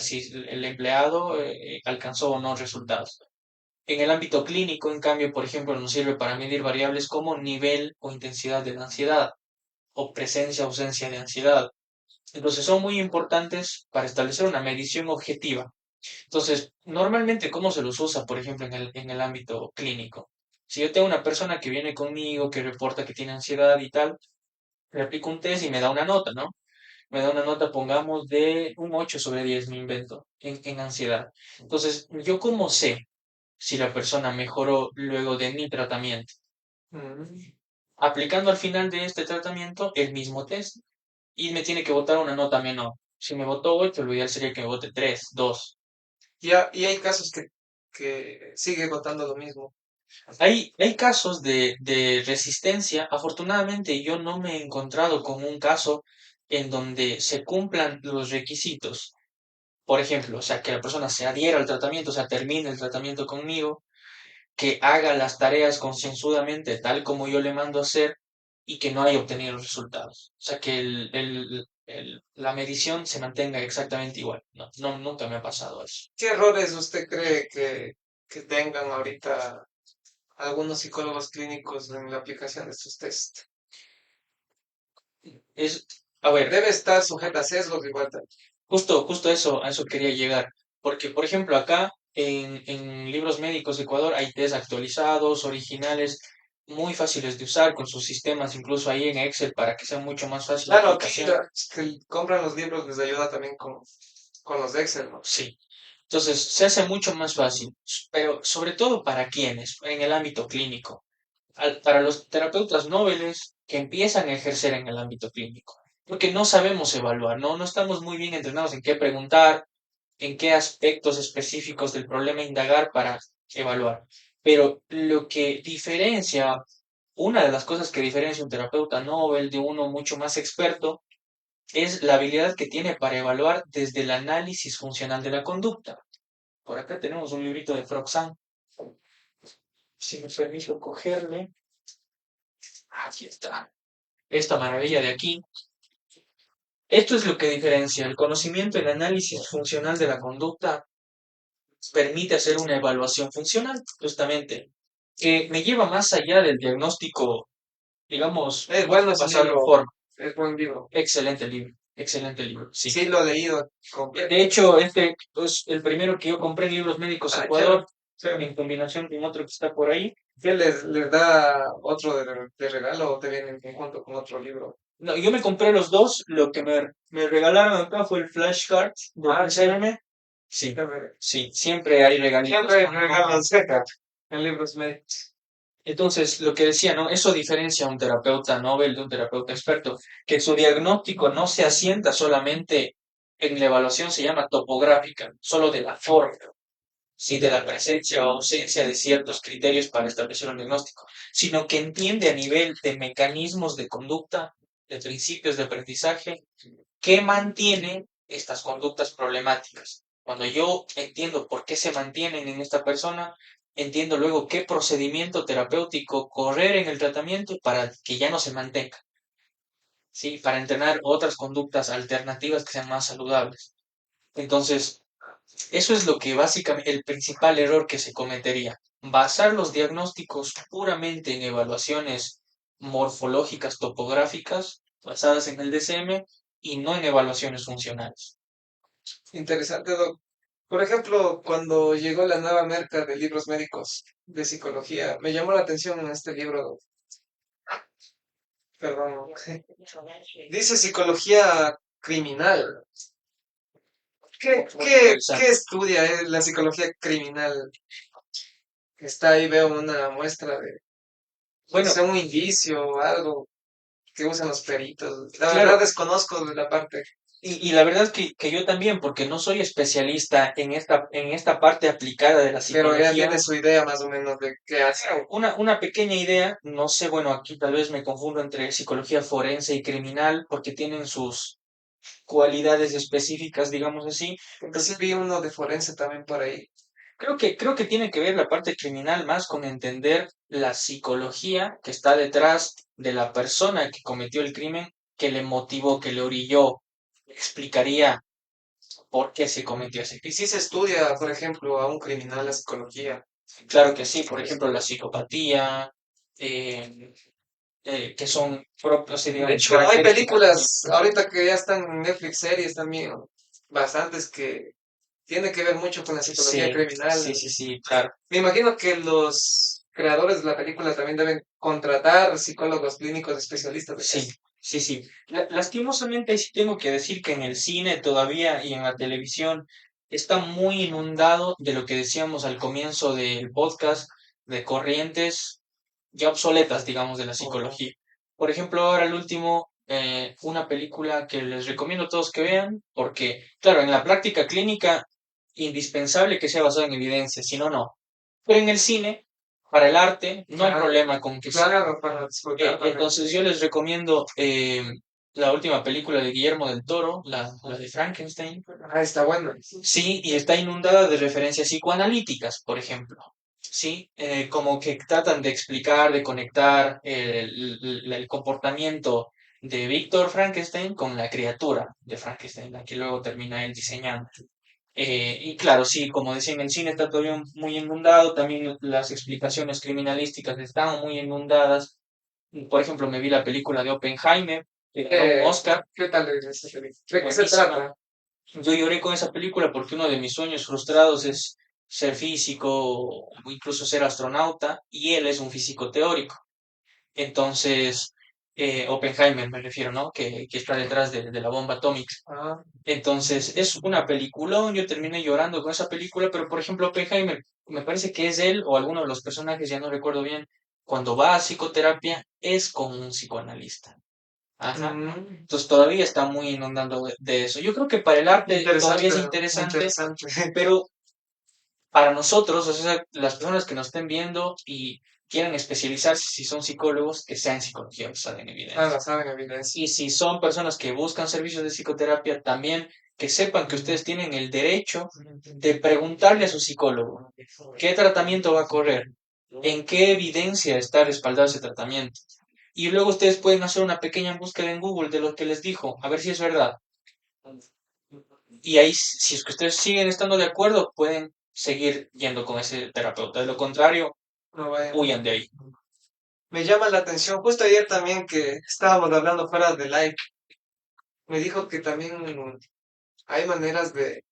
si el empleado alcanzó o no resultados. En el ámbito clínico, en cambio, por ejemplo, nos sirve para medir variables como nivel o intensidad de la ansiedad o presencia o ausencia de ansiedad. Entonces son muy importantes para establecer una medición objetiva. Entonces, normalmente, ¿cómo se los usa, por ejemplo, en el ámbito clínico? Si yo tengo una persona que viene conmigo, que reporta que tiene ansiedad y tal, le aplico un test y me da una nota, ¿no? Me da una nota, pongamos, de un 8/10, me invento, en ansiedad. Entonces, ¿yo cómo sé si la persona mejoró luego de mi tratamiento? Mm. Aplicando al final de este tratamiento el mismo test y me tiene que votar una nota menor. Si me votó 8, lo ideal sería que me vote 3, 2. Y hay casos que sigue contando lo mismo. Hay casos de resistencia. Afortunadamente, yo no me he encontrado con un caso en donde se cumplan los requisitos. Por ejemplo, o sea, que la persona se adhiera al tratamiento, o sea, termine el tratamiento conmigo, que haga las tareas concienzudamente tal como yo le mando a hacer y que no haya obtenido los resultados. O sea, que la medición se mantenga exactamente igual. No, no, nunca me ha pasado eso. ¿Qué errores usted cree que tengan ahorita algunos psicólogos clínicos en la aplicación de estos test? Es, a ver, Debe estar sujeta a sesgos igual también. justo a eso quería llegar. Porque, por ejemplo, acá en libros médicos de Ecuador hay test actualizados, originales, muy fáciles de usar, con sus sistemas, incluso ahí en Excel, para que sea mucho más fácil la Claro, aquí aplicación. los que compran los libros les ayuda también con los de Excel, ¿no? Sí. Entonces, se hace mucho más fácil, pero sobre todo para quienes, en el ámbito clínico, para los terapeutas noveles que empiezan a ejercer en el ámbito clínico, porque no sabemos evaluar, no estamos muy bien entrenados en qué preguntar, en qué aspectos específicos del problema indagar para evaluar. Pero lo que diferencia, una de las cosas que diferencia un terapeuta Nobel de uno mucho más experto, es la habilidad que tiene para evaluar desde el análisis funcional de la conducta. Por acá tenemos un librito de Froxam. Si me permito cogerle, aquí está. Esta maravilla de aquí. Esto es lo que diferencia el conocimiento y el análisis funcional de la conducta. Permite hacer una evaluación funcional, justamente, que me lleva más allá del diagnóstico, digamos, Es bueno ese pasarlo en libro, forma. es buen libro. Excelente libro, sí. Sí, lo he leído De completo. hecho, este es el primero que yo compré en Libros Médicos Ah, Ecuador, chévere. en combinación con otro que está por ahí. ¿Qué les da otro de regalo o te viene en conjunto con otro libro? No, yo me compré los dos, lo que me regalaron acá fue el flashcard de Chévere. PCM. Sí, Chévere. sí, siempre hay regalitos Siempre hay cuando uno compra. regalos cerca en libros médicos. Entonces, lo que decía, ¿no? Eso diferencia a un terapeuta Nobel de un terapeuta experto, que su diagnóstico no se asienta solamente en la evaluación, se llama topográfica, solo de la forma, sí, de la presencia o ausencia de ciertos criterios para establecer un diagnóstico, sino que entiende a nivel de mecanismos de conducta, de principios de aprendizaje, que mantienen estas conductas problemáticas. Cuando yo entiendo por qué se mantienen en esta persona, entiendo luego qué procedimiento terapéutico correr en el tratamiento para que ya no se mantenga, ¿sí? Para entrenar otras conductas alternativas que sean más saludables. Entonces, eso es lo que básicamente, el principal error que se cometería, basar los diagnósticos puramente en evaluaciones morfológicas, topográficas, basadas en el DCM y no en evaluaciones funcionales. Interesante, Doc. Por ejemplo, cuando llegó la nueva merca de libros médicos de psicología, me llamó la atención en este libro, perdón, dice psicología criminal. Muy ¿Qué interesante. estudia la psicología criminal? Está ahí, veo una muestra de, no Bueno, sé, un indicio o algo que usan los peritos. La verdad claro, desconozco de la parte, y la verdad es que yo también, porque no soy especialista en esta parte aplicada de la pero ya psicología. tiene su idea más o menos de qué hace. Una pequeña idea, no sé, bueno, aquí tal vez me confundo entre psicología forense y criminal, porque tienen sus cualidades específicas, digamos así. Porque sí vi uno de forense también por ahí. Creo que tiene que ver la parte criminal más con entender la psicología que está detrás de la persona que cometió el crimen, que le motivó, que le orilló, explicaría por qué se cometió ese Y crimen. si se estudia, por ejemplo, a un criminal la psicología. Claro que sí, por ejemplo, la psicopatía, eh, que son propios, De digamos, hecho, hay características. películas ahorita que ya están en Netflix, series también, bastantes que tienen que ver mucho con la psicología Sí, sí, criminal. sí, sí, claro. Me imagino que los creadores de la película también deben contratar psicólogos clínicos especialistas de Sí, eso. sí, sí. Lastimosamente sí tengo que decir que en el cine todavía y en la televisión está muy inundado de lo que decíamos al comienzo del podcast, de corrientes ya obsoletas, digamos, de la Ojo. psicología. Por ejemplo, ahora el último, una película que les recomiendo a todos que vean, porque, claro, en la práctica clínica, indispensable que sea basada en evidencia, si no, no. Pero en el cine, para el arte, no hay Claro, problema con que sea. claro, para disfrutar también. Entonces yo les recomiendo la última película de Guillermo del Toro, la de Frankenstein. Ah, está bueno. Sí, y está inundada de referencias psicoanalíticas, por ejemplo. Sí, como que tratan de explicar, de conectar el comportamiento de Víctor Frankenstein con la criatura de Frankenstein, la que luego termina él diseñando. Y claro, sí, como decía, en el cine está todavía muy inundado, también las explicaciones criminalísticas están muy inundadas. Por ejemplo, me vi la película de Oppenheimer, que ganó un Oscar, ¿Qué tal es esa película? ¿De qué se buenísima. trata? Yo lloré con esa película porque uno de mis sueños frustrados es ser físico o incluso ser astronauta, y él es un físico teórico. Entonces, Oppenheimer me refiero, ¿no? Que está detrás de la bomba atómica. Ah, Entonces, es una peliculón, yo terminé llorando con esa película, pero por ejemplo, Oppenheimer, me parece que es él o alguno de los personajes, ya no recuerdo bien, cuando va a psicoterapia es con un psicoanalista. Ajá. mm, Entonces todavía está muy inundando de eso. Yo creo que para el arte todavía interesante, es interesante, interesante. pero para nosotros, o sea, las personas que nos estén viendo y quieran especializarse, si son psicólogos, que sean psicología basada en evidencia. basado en evidencia. Y si son personas que buscan servicios de psicoterapia, también que sepan que ustedes tienen el derecho de preguntarle a su psicólogo qué tratamiento va a correr, en qué evidencia está respaldado ese tratamiento. Y luego ustedes pueden hacer una pequeña búsqueda en Google de lo que les dijo, a ver si es verdad. Y ahí, si es que ustedes siguen estando de acuerdo, pueden seguir yendo con ese terapeuta. De lo contrario, No vayan. huyan de ahí. Me llama la atención, justo ayer también que estábamos hablando fuera de live, me dijo que también hay maneras de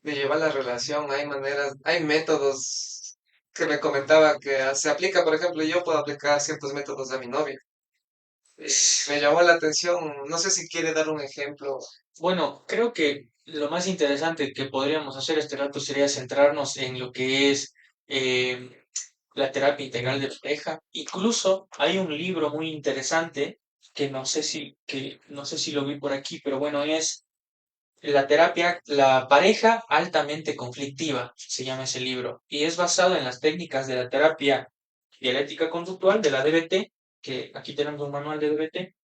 llevar la relación, hay maneras, hay métodos que me comentaba que se aplica, por ejemplo, yo puedo aplicar ciertos métodos a mi novia. Me llamó la atención, no sé si quiere dar un ejemplo. Bueno, creo que lo más interesante que podríamos hacer este rato sería centrarnos en lo que es eh, la terapia integral de pareja. Incluso hay un libro muy interesante que no sé si lo vi por aquí, pero bueno, es la terapia, la pareja altamente conflictiva, se llama ese libro, y es basado en las técnicas de la terapia dialéctica conductual de la DBT, que aquí tenemos un manual de DBT.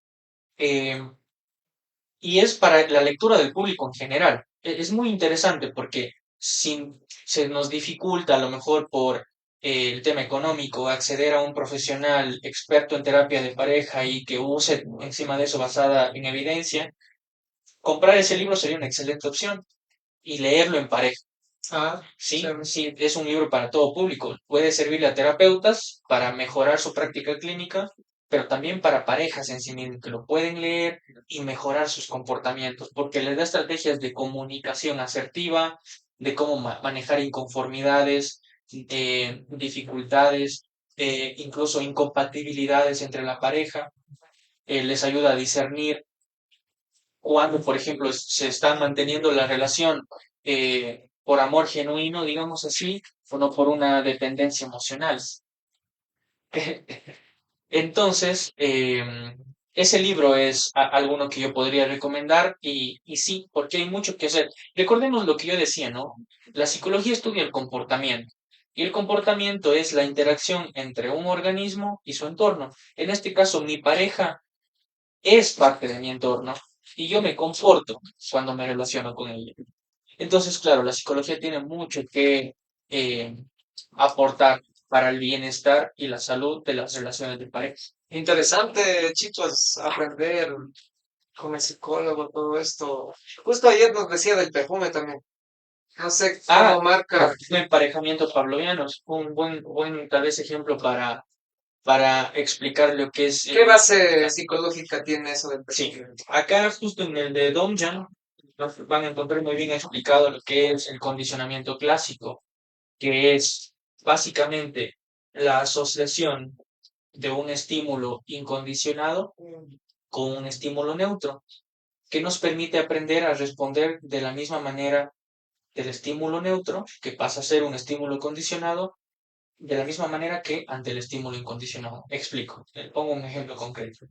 Y es para la lectura del público en general. Es muy interesante porque si se nos dificulta a lo mejor por el tema económico acceder a un profesional experto en terapia de pareja y que use encima de eso basada en evidencia, comprar ese libro sería una excelente opción y leerlo en pareja. Ah, Sí, chévere. sí, es un libro para todo público. Puede servirle a terapeutas para mejorar su práctica clínica, pero también para parejas en sí mismas que lo pueden leer y mejorar sus comportamientos, porque les da estrategias de comunicación asertiva, de cómo manejar inconformidades, dificultades, incluso incompatibilidades entre la pareja. Les ayuda a discernir cuando, por ejemplo, se está manteniendo la relación por amor genuino, digamos así, o no por una dependencia emocional. Entonces, ese libro es alguno que yo podría recomendar y sí, porque hay mucho que hacer. Recordemos lo que yo decía, ¿no? La psicología estudia el comportamiento y el comportamiento es la interacción entre un organismo y su entorno. En este caso, mi pareja es parte de mi entorno y yo me comporto cuando me relaciono con ella. Entonces, claro, la psicología tiene mucho que eh, aportar para el bienestar y la salud de las relaciones de pareja. Interesante, chicos, aprender con el psicólogo todo esto. Justo ayer nos decía del perfume también. No sé Ah, cómo marca. el emparejamiento pavloviano es un buen tal vez ejemplo para explicar lo que es. ¿Qué base psicológica tiene eso del Sí, perfume? acá justo en el de Domjan nos van a encontrar muy bien explicado lo que es el condicionamiento clásico, que es básicamente la asociación de un estímulo incondicionado con un estímulo neutro, que nos permite aprender a responder de la misma manera del estímulo neutro, que pasa a ser un estímulo condicionado, de la misma manera que ante el estímulo incondicionado. Explico, pongo un ejemplo concreto.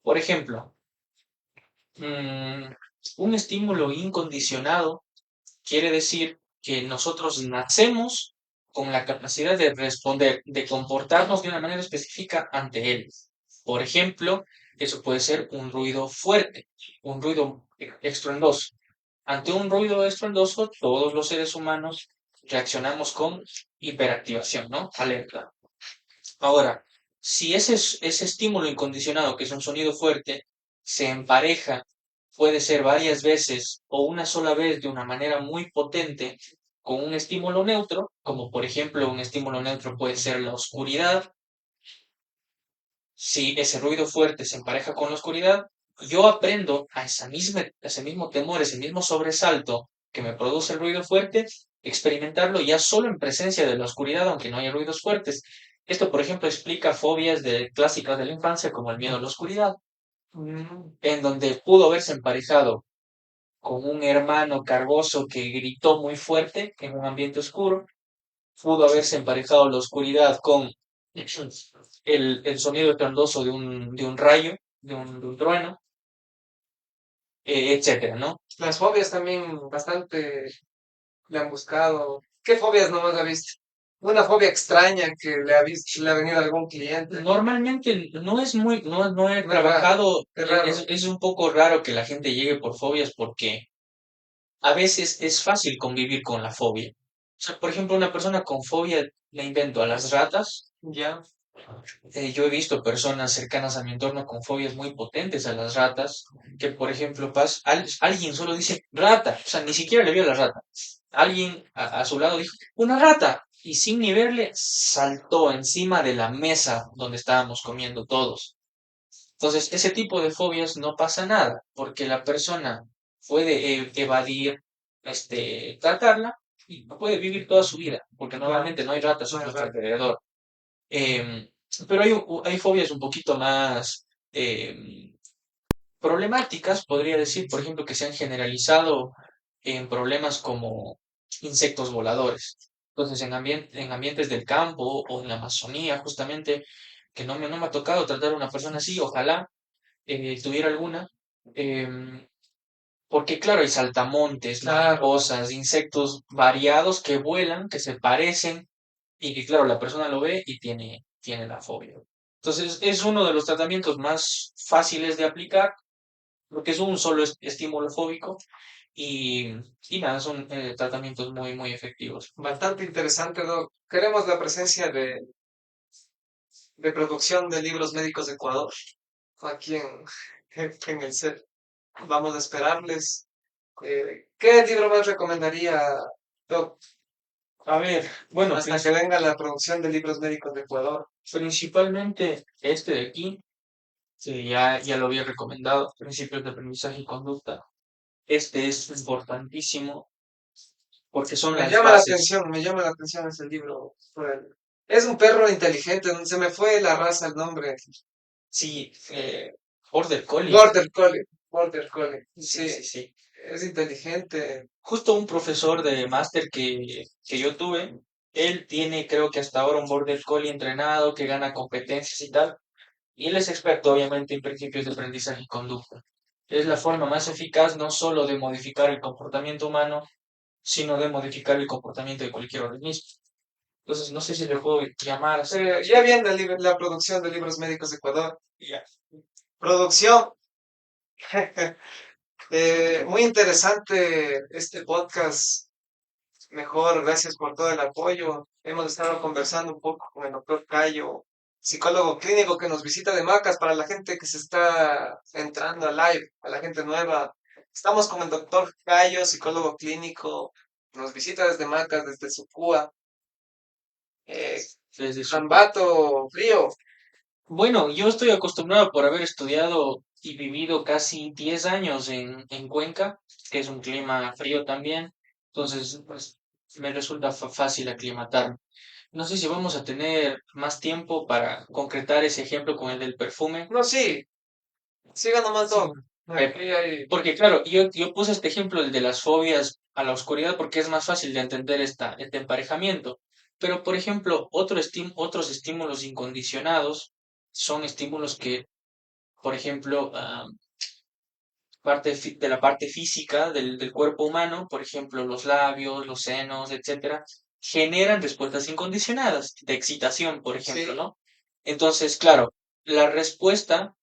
Por ejemplo, mm, un estímulo incondicionado quiere decir que nosotros nacemos con la capacidad de responder, de comportarnos de una manera específica ante él. Por ejemplo, eso puede ser un ruido fuerte, un ruido estruendoso. Ante un ruido estruendoso, todos los seres humanos reaccionamos con hiperactivación, ¿no? Alerta. Ahora, si ese estímulo incondicionado, que es un sonido fuerte, se empareja, puede ser varias veces o una sola vez de una manera muy potente con un estímulo neutro, como por ejemplo un estímulo neutro puede ser la oscuridad. Si ese ruido fuerte se empareja con la oscuridad, yo aprendo ese mismo temor, ese mismo sobresalto que me produce el ruido fuerte, experimentarlo ya solo en presencia de la oscuridad, aunque no haya ruidos fuertes. Esto, por ejemplo, explica fobias clásicas de la infancia, como el miedo a la oscuridad, en donde pudo haberse emparejado con un hermano cargoso que gritó muy fuerte en un ambiente oscuro, pudo haberse emparejado la oscuridad con el sonido estruendoso de un rayo, de un trueno, etcétera, ¿no? Las fobias también bastante le han buscado. ¿Qué fobias nomás ha visto? Una fobia extraña que le ha venido a algún cliente. Normalmente no es muy, no he No es raro, trabajado, es raro. es un poco raro que la gente llegue por fobias porque a veces es fácil convivir con la fobia. O sea, por ejemplo, una persona con fobia, le invento a las ratas. Ya, Yo he visto personas cercanas a mi entorno con fobias muy potentes a las ratas, que por ejemplo, alguien solo dice rata, o sea, ni siquiera le vio la rata. Alguien a su lado dijo, una rata, y sin ni verle, saltó encima de la mesa donde estábamos comiendo todos. Entonces, ese tipo de fobias no pasa nada, porque la persona puede evadir, tratarla y puede vivir toda su vida, porque normalmente no hay ratas no a es nuestro raro. alrededor. Em, pero hay fobias un poquito más problemáticas, podría decir, por ejemplo, que se han generalizado en problemas como insectos voladores. Entonces, en ambientes del campo o en la Amazonía, justamente, que no me ha tocado tratar a una persona así, ojalá tuviera alguna, em, porque claro, hay saltamontes, Claro, mariposas, insectos variados que vuelan, que se parecen, y que claro, la persona lo ve y tiene la fobia. Entonces, es uno de los tratamientos más fáciles de aplicar, porque es un solo estímulo fóbico y, y nada, son tratamientos muy efectivos. bastante interesante, Doc. Queremos la presencia de producción de libros médicos de Ecuador aquí en el set. Vamos a esperarles. ¿Qué libro más recomendaría, Doc, A ver, bueno, hasta que venga la producción de libros médicos de Ecuador? principalmente este de aquí, que ya lo había recomendado, Principios de Aprendizaje y Conducta. Este es importantísimo porque son las bases. Me llama la atención ese libro. Es un perro inteligente, se me fue la raza, el nombre. Sí, Border Collie. Border Collie, Border Collie. Sí, Sí, sí, sí. es inteligente. Justo un profesor de máster que yo tuve, él tiene creo que hasta ahora un Border Collie entrenado que gana competencias y tal. Y él es experto obviamente en principios de aprendizaje y conducta. Es la forma más eficaz no solo de modificar el comportamiento humano, sino de modificar el comportamiento de cualquier organismo. Entonces, no sé si le puedo llamar así. Ya viene la producción de libros médicos de Ecuador. Ya. Producción. Muy interesante este podcast. Mejor, gracias por todo el apoyo. Hemos estado conversando un poco con el doctor Cayo, psicólogo clínico que nos visita de Macas para la gente que se está entrando a live, a la gente nueva. Estamos con el doctor Cayo, psicólogo clínico, nos visita desde Macas, desde Sucúa. Desde su... Ambato, frío. Bueno, yo estoy acostumbrado por haber estudiado y vivido casi 10 años en Cuenca, que es un clima frío también, entonces pues me resulta fácil aclimatarme. No sé si vamos a tener más tiempo para concretar ese ejemplo con el del perfume. No, sí, siga nomás, Sí. Doc. Aquí hay. Porque claro, yo puse este ejemplo, el de las fobias a la oscuridad, porque es más fácil de entender este emparejamiento. Pero, por ejemplo, otros estímulos incondicionados son estímulos que, por ejemplo, de la parte física del cuerpo humano, por ejemplo, los labios, los senos, etcétera, generan respuestas incondicionadas de excitación, por ejemplo, Sí, ¿no? Entonces, claro, la respuesta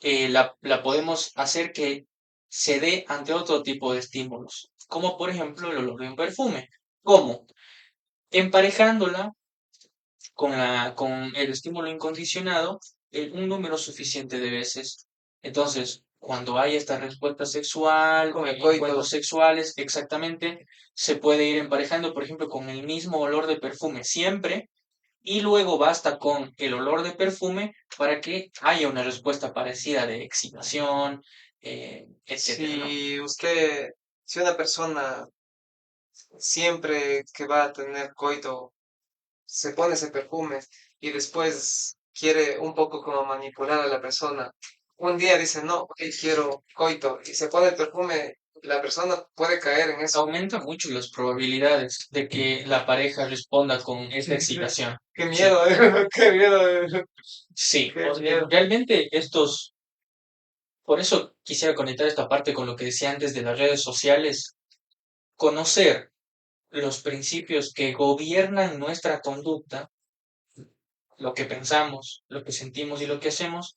la podemos hacer que se dé ante otro tipo de estímulos, como por ejemplo el olor de un perfume. ¿Cómo? Emparejándola con el estímulo incondicionado un número suficiente de veces. Entonces, cuando hay esta respuesta sexual, con el encuentros coito. sexuales, exactamente, se puede ir emparejando, por ejemplo, con el mismo olor de perfume siempre, y luego basta con el olor de perfume para que haya una respuesta parecida de excitación, etcétera, ¿no? Si una persona siempre que va a tener coito se pone ese perfume y después quiere un poco como manipular a la persona, un día dice, no, ok, quiero coito y se pone el perfume, la persona puede caer en eso. Aumenta mucho las probabilidades de que la pareja responda con esta excitación. Qué Sí, miedo, qué miedo, sí, qué miedo. realmente por eso quisiera conectar esta parte con lo que decía antes de las redes sociales, conocer los principios que gobiernan nuestra conducta, lo que pensamos, lo que sentimos y lo que hacemos,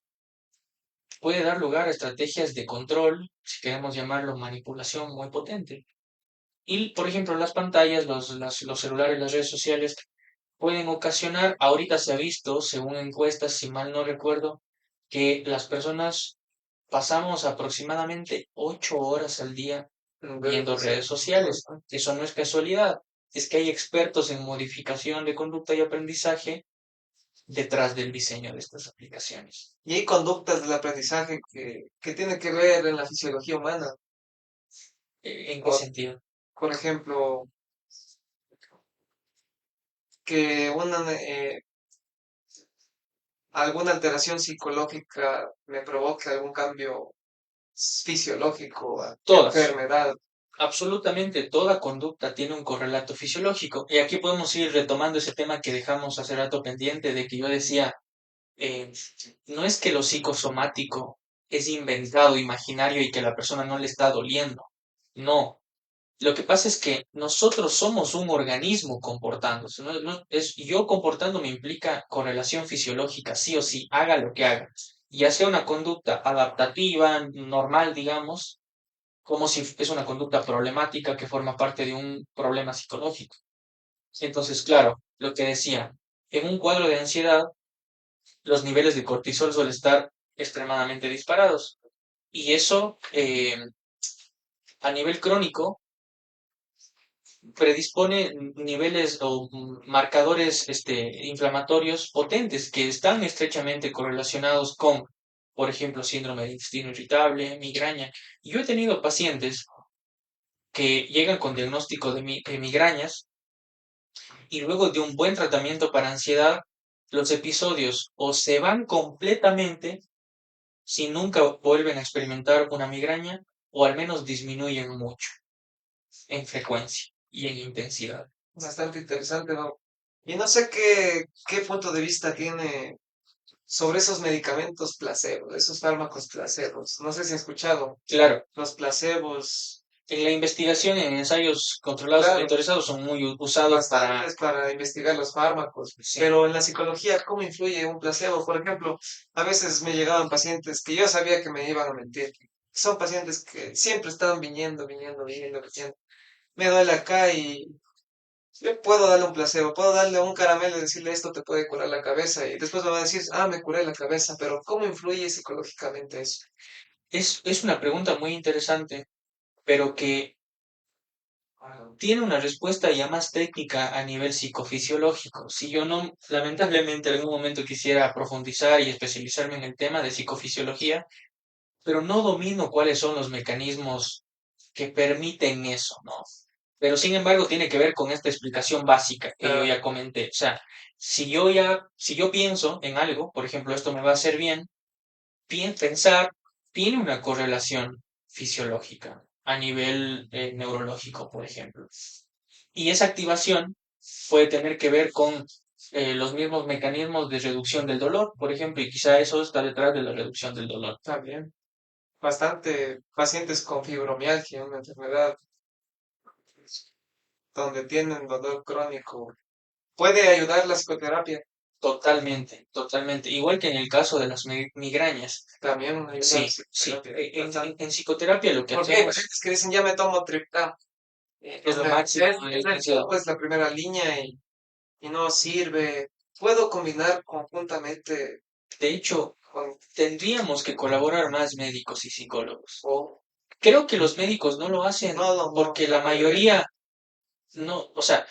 puede dar lugar a estrategias de control, si queremos llamarlo manipulación muy potente. Y, por ejemplo, las pantallas, los celulares, las redes sociales pueden ocasionar, ahorita se ha visto, según encuestas, si mal no recuerdo, que las personas pasamos aproximadamente 8 horas al día Redes viendo redes sociales. sociales. Eso no es casualidad, es que hay expertos en modificación de conducta y aprendizaje detrás del diseño de estas aplicaciones. Y hay conductas del aprendizaje que tienen que ver en la fisiología humana. ¿En qué O, sentido? por ejemplo, que alguna alteración psicológica me provoque algún cambio fisiológico, Todas. enfermedad. Absolutamente toda conducta tiene un correlato fisiológico. Y aquí podemos ir retomando ese tema que dejamos hace rato pendiente, de que yo decía, eh, no es que lo psicosomático es inventado, imaginario y que la persona no le está doliendo. No. Lo que pasa es que nosotros somos un organismo comportándose. Yo comportándome implica correlación fisiológica, sí o sí, haga lo que haga. Ya sea una conducta adaptativa, normal, digamos, como si es una conducta problemática que forma parte de un problema psicológico. Entonces, claro, lo que decía, en un cuadro de ansiedad, los niveles de cortisol suelen estar extremadamente disparados. Y eso, a nivel crónico, predispone niveles o marcadores inflamatorios potentes que están estrechamente correlacionados con, por ejemplo, síndrome de intestino irritable, migraña. Yo he tenido pacientes que llegan con diagnóstico de migrañas y luego de un buen tratamiento para ansiedad, los episodios o se van completamente si nunca vuelven a experimentar una migraña o al menos disminuyen mucho en frecuencia y en intensidad. Bastante interesante, ¿no? Y no sé qué punto de vista tiene sobre esos medicamentos placebos, esos fármacos placebos. No sé si ha escuchado Claro, los placebos. en la investigación en ensayos controlados y Claro, monitorizados son muy usados para... bastantes para investigar los fármacos, Sí, pero en la psicología, ¿cómo influye un placebo? Por ejemplo, a veces me llegaban pacientes que yo sabía que me iban a mentir. Son pacientes que siempre estaban viniendo. Me duele acá y yo puedo darle un placebo, puedo darle un caramelo y decirle esto te puede curar la cabeza y después me va a decir, ah, me curé la cabeza, pero ¿cómo influye psicológicamente eso? es una pregunta muy interesante, pero que tiene una respuesta ya más técnica a nivel psicofisiológico. Si yo no, lamentablemente, en algún momento quisiera profundizar y especializarme en el tema de psicofisiología, pero no domino cuáles son los mecanismos que permiten eso, ¿no? Pero sin embargo tiene que ver con esta explicación básica que yo Ah, ya comenté. O sea, si yo pienso en algo, por ejemplo, esto me va a hacer bien, pensar tiene una correlación fisiológica a nivel neurológico, por ejemplo. Y esa activación puede tener que ver con los mismos mecanismos de reducción del dolor, por ejemplo, y quizá eso está detrás de la reducción del dolor. también. Bastante pacientes con fibromialgia, una enfermedad donde tienen dolor crónico. ¿Puede ayudar la psicoterapia? Totalmente, totalmente. Igual que en el caso de las migrañas. También ayuda la Sí, sí. psicoterapia. Bastante. En psicoterapia lo que Porque hay hacemos pacientes que dicen, ya me tomo triptán. es lo máximo de la Es el intensidad. topo, es la primera línea y no sirve. Puedo combinar conjuntamente De hecho, con... tendríamos que colaborar más médicos y psicólogos. o- Creo que los médicos no lo hacen no, porque la la mayoría. mayoría no, o sea,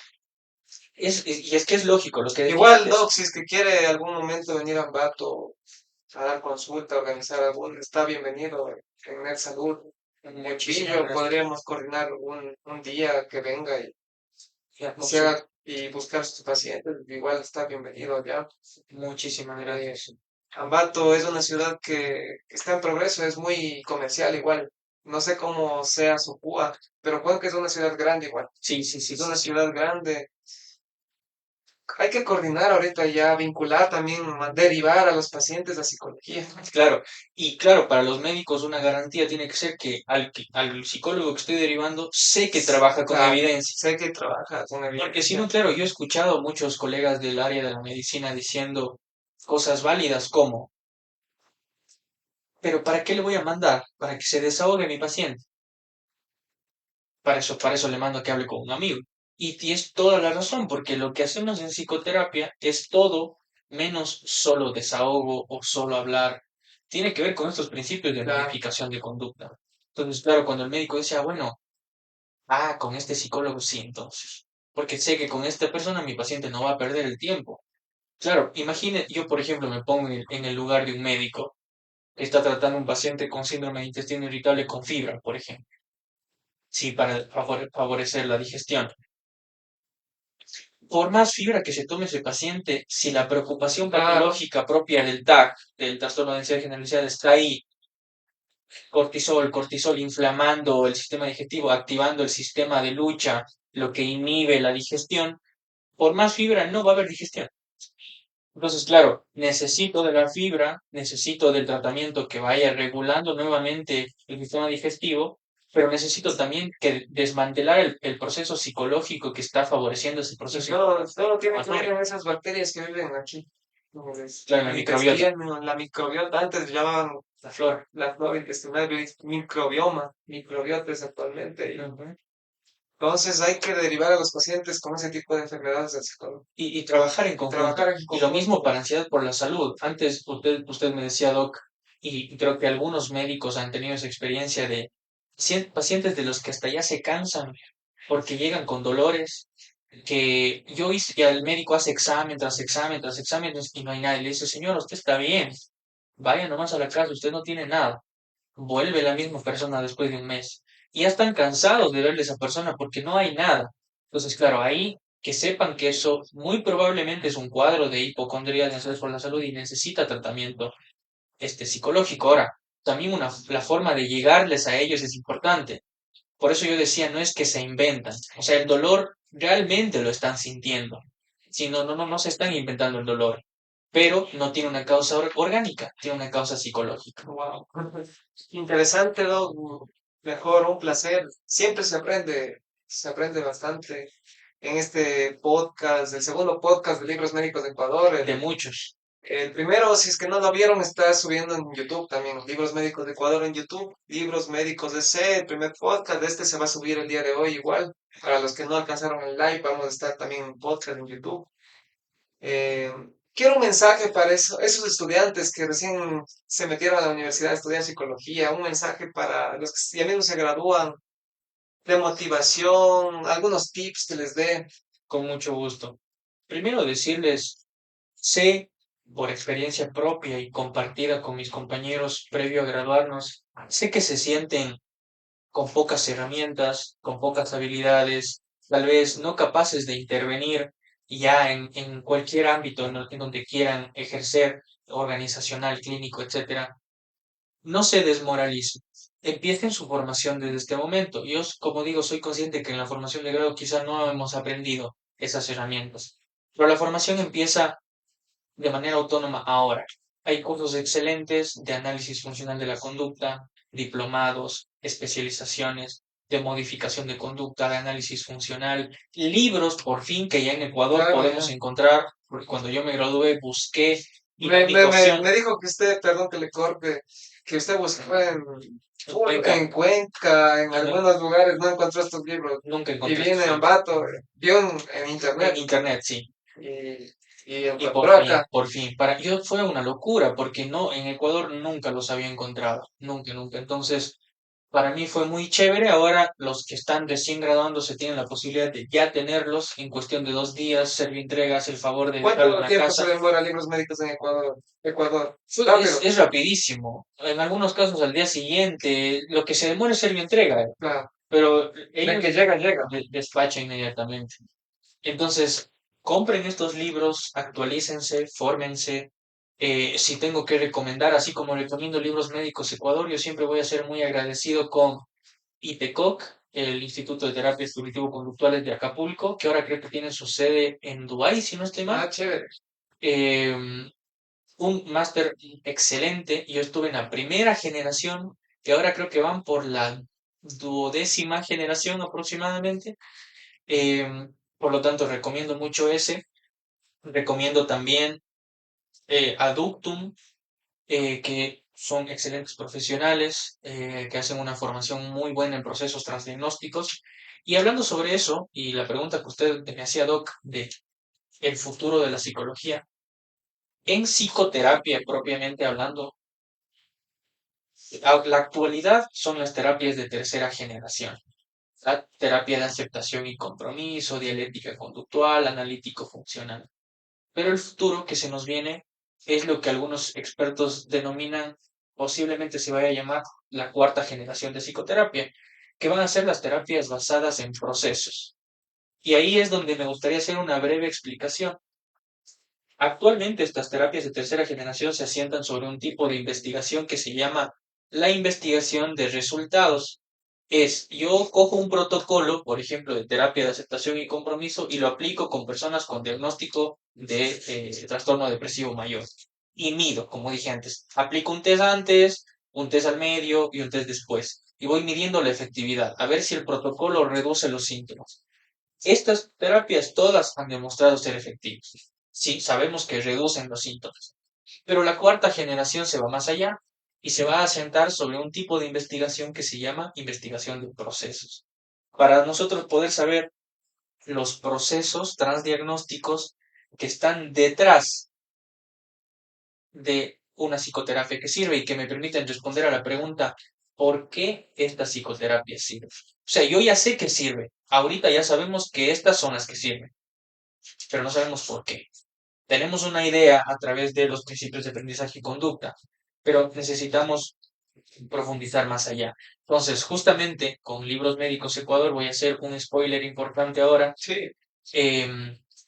y es que es lógico lo que decía Igual, antes. Doc, si es que quiere algún momento venir a Ambato a dar consulta, organizar algún, está bienvenido en Net Salud. En Muchísimas Pillo gracias. podríamos coordinar un día que venga Ya, y se haga y buscar sus pacientes. Igual está bienvenido allá. muchísimas Eh, gracias. Ambato es una ciudad que está en progreso, es muy comercial igual. No sé cómo sea su Cuba, pero Cuenca es una ciudad grande igual. Sí, sí, sí, Es sí, una sí. ciudad grande hay que coordinar ahorita ya, vincular también, derivar a los pacientes a psicología. Claro, y claro, para los médicos una garantía tiene que ser que al psicólogo que estoy derivando sé que trabaja con Claro, evidencia. sé que trabaja con Porque si no, evidencia. claro, yo he escuchado a muchos colegas del área de la medicina diciendo cosas válidas como, pero ¿para qué le voy a mandar? Para que se desahogue mi paciente. Para eso le mando que hable con un amigo. Y tienes toda la razón, porque lo que hacemos en psicoterapia es todo menos solo desahogo o solo hablar. Tiene que ver con estos principios de Claro. modificación de conducta. Entonces, claro, cuando el médico decía, bueno, con este psicólogo sí, entonces, porque sé que con esta persona mi paciente no va a perder el tiempo. Claro, imagine, yo por ejemplo me pongo en el lugar de un médico que está tratando a un paciente con síndrome de intestino irritable con fibra, por ejemplo, sí, para favorecer la digestión. Por más fibra que se tome ese paciente, si la preocupación Claro. patológica propia del TAC, del trastorno de ansiedad generalizada, está ahí, cortisol inflamando el sistema digestivo, activando el sistema de lucha, lo que inhibe la digestión, por más fibra no va a haber digestión. Entonces, claro, necesito de la fibra, necesito del tratamiento que vaya regulando nuevamente el sistema digestivo, pero necesito también que desmantelar el proceso psicológico que está favoreciendo ese Y proceso todo tiene que ver inflamatorio. en esas bacterias que viven aquí. Claro, en En la el microbiota, intestino, en la microbiota, antes llamaban la flora. la flora intestinal, microbioma, microbiotas actualmente. Ujú. Entonces hay que derivar a los pacientes con ese tipo de enfermedades al psicólogo. Y trabajar en Y conjunto. trabajar en Y lo mismo conjunto. para ansiedad por la salud. Antes usted me decía, Doc, y creo que algunos médicos han tenido esa experiencia de pacientes de los que hasta ya se cansan porque llegan con dolores, que yo hice, que el médico hace examen tras examen tras examen y no hay nada. Y le dice, señor, usted está bien, vaya nomás a la casa, usted no tiene nada. Vuelve la misma persona después de un mes. Y ya están cansados de verle a esa persona porque no hay nada. Entonces, claro, ahí que sepan que eso muy probablemente es un cuadro de hipocondría de ansiedad por la salud y necesita tratamiento psicológico. Ahora, también la forma de llegarles a ellos es importante. Por eso yo decía, no es que se inventan. O sea, el dolor realmente lo están sintiendo. Si no se están inventando el dolor. Pero no tiene una causa orgánica, tiene una causa psicológica. Wow. Interesante, ¿no? Mejor, un placer. Siempre se aprende bastante en este podcast, el segundo podcast de Libros Médicos de Ecuador. De muchos. El primero, si es que no lo vieron, está subiendo en YouTube también. Libros Médicos de Ecuador en YouTube. Libros Médicos de C, el primer podcast. Este se va a subir el día de hoy igual. Para los que no alcanzaron el live, vamos a estar también en podcast en YouTube. Eh, quiero un mensaje para esos estudiantes que recién se metieron a la universidad a estudiar psicología. Un mensaje para los que ya mismo se gradúan, de motivación, algunos tips que les dé. Con mucho gusto. Primero decirles, sé por experiencia propia y compartida con mis compañeros previo a graduarnos, sé que se sienten con pocas herramientas, con pocas habilidades, tal vez no capaces de intervenir ya en cualquier ámbito en donde quieran ejercer, organizacional, clínico, etcétera. No se desmoralicen. Empiecen su formación desde este momento. Yo, como digo, soy consciente que en la formación de grado quizá no hemos aprendido esas herramientas, pero la formación empieza de manera autónoma ahora. Hay cursos excelentes de análisis funcional de la conducta, diplomados, especializaciones de modificación de conducta, de análisis funcional, libros por fin que ya en Ecuador Claro, podemos ya. encontrar, porque cuando yo me gradué busqué y la Me, única me, me, opción me dijo que usted, perdón que le corte, que usted buscó en Cuenca, en Cuenca, en ujú, algunos lugares, no encontró estos libros. nunca Y encontré viene estos en libros. Ambato, vio en En internet internet, sí. y, y Y encontró acá. por fin, yo fue una locura, porque no, en Ecuador nunca los había encontrado, nunca, nunca. Entonces, para mí fue muy chévere. Ahora los que están recién graduándose tienen la posibilidad de ya tenerlos en cuestión de 2 días. Servientrega hace el favor de dejarlo en ¿Cuánto la tiempo se casa. demora libros médicos en Ecuador? Ecuador. Rápido. Es rapidísimo. En algunos casos al día siguiente, lo que se demora es Servientrega, Claro. pero De que ellos llega, llega. despachan inmediatamente. Entonces, compren estos libros, actualícense, fórmense. Si tengo que recomendar, así como recomiendo libros médicos Ecuador, yo siempre voy a ser muy agradecido con IPECOC, el Instituto de Terapias Cognitivo-Conductuales de Acapulco, que ahora creo que tiene su sede en Dubái, si no estoy mal. Ah, chévere. Em, un máster excelente. Yo estuve en la primera generación, que ahora creo que van por la 12ª generación aproximadamente. Por lo tanto, recomiendo mucho ese. Recomiendo también Aductum, que son excelentes profesionales, que hacen una formación muy buena en procesos transdiagnósticos. Y hablando sobre eso, y la pregunta que usted me hacía, Doc, de el futuro de la psicología, en psicoterapia propiamente hablando, la actualidad son las terapias de tercera generación. La terapia de aceptación y compromiso, dialéctica conductual, analítico funcional. Pero el futuro que se nos viene es lo que algunos expertos denominan, posiblemente se vaya a llamar la cuarta generación de psicoterapia, que van a ser las terapias basadas en procesos. Y ahí es donde me gustaría hacer una breve explicación. Actualmente estas terapias de tercera generación se asientan sobre un tipo de investigación que se llama la investigación de resultados. Yo cojo un protocolo, por ejemplo, de terapia de aceptación y compromiso, y lo aplico con personas con diagnóstico de trastorno depresivo mayor. Y mido, como dije antes, aplico un test antes, un test al medio y un test después. Y voy midiendo la efectividad, a ver si el protocolo reduce los síntomas. Estas terapias todas han demostrado ser efectivas. Sí, sabemos que reducen los síntomas. Pero la cuarta generación se va más allá y se va a asentar sobre un tipo de investigación que se llama investigación de procesos. Para nosotros poder saber los procesos transdiagnósticos que están detrás de una psicoterapia que sirve y que me permiten responder a la pregunta, ¿por qué esta psicoterapia sirve? O sea, yo ya sé que sirve. Ahorita ya sabemos que estas son las que sirven, pero no sabemos por qué. Tenemos una idea a través de los principios de aprendizaje y conducta, pero necesitamos profundizar más allá. Entonces, justamente con Libros Médicos Ecuador, voy a hacer un spoiler importante ahora. Sí,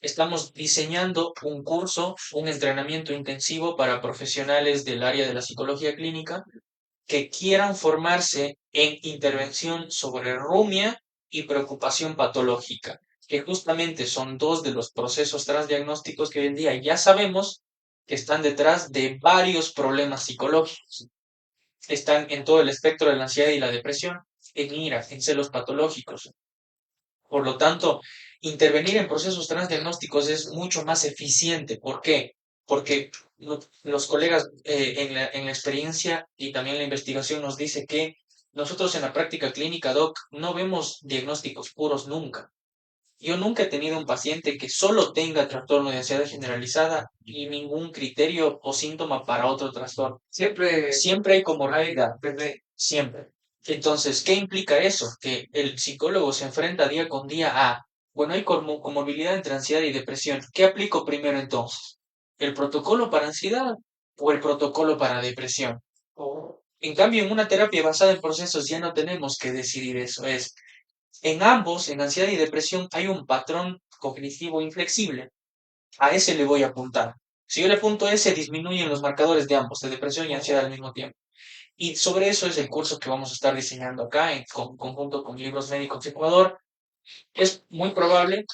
Estamos diseñando un curso, un entrenamiento intensivo para profesionales del área de la psicología clínica que quieran formarse en intervención sobre rumia y preocupación patológica, que justamente son dos de los procesos transdiagnósticos que hoy en día ya sabemos que están detrás de varios problemas psicológicos. Están en todo el espectro de la ansiedad y la depresión, en ira, en celos patológicos. Por lo tanto, intervenir en procesos transdiagnósticos es mucho más eficiente. ¿Por qué? Porque los colegas en la experiencia y también la investigación nos dice que nosotros en la práctica clínica, Doc, no vemos diagnósticos puros nunca. Yo nunca he tenido un paciente que solo tenga trastorno de ansiedad generalizada y ningún criterio o síntoma para otro trastorno. siempre Siempre hay hay, comorbilidad, desde, siempre. Entonces, ¿qué implica eso? Que el psicólogo se enfrenta día con día a, bueno, hay comorbilidad entre ansiedad y depresión. ¿Qué aplico primero entonces? ¿El protocolo para ansiedad o el protocolo para depresión? En cambio, en una terapia basada en procesos ya no tenemos que decidir eso. En ambos, en ansiedad y depresión, hay un patrón cognitivo inflexible. A ese le voy a apuntar. Si yo le apunto a ese, disminuyen los marcadores de ambos, de depresión y ansiedad al mismo tiempo. Y sobre eso es el curso que vamos a estar diseñando acá en conjunto con Libros Médicos Ecuador. Es muy probable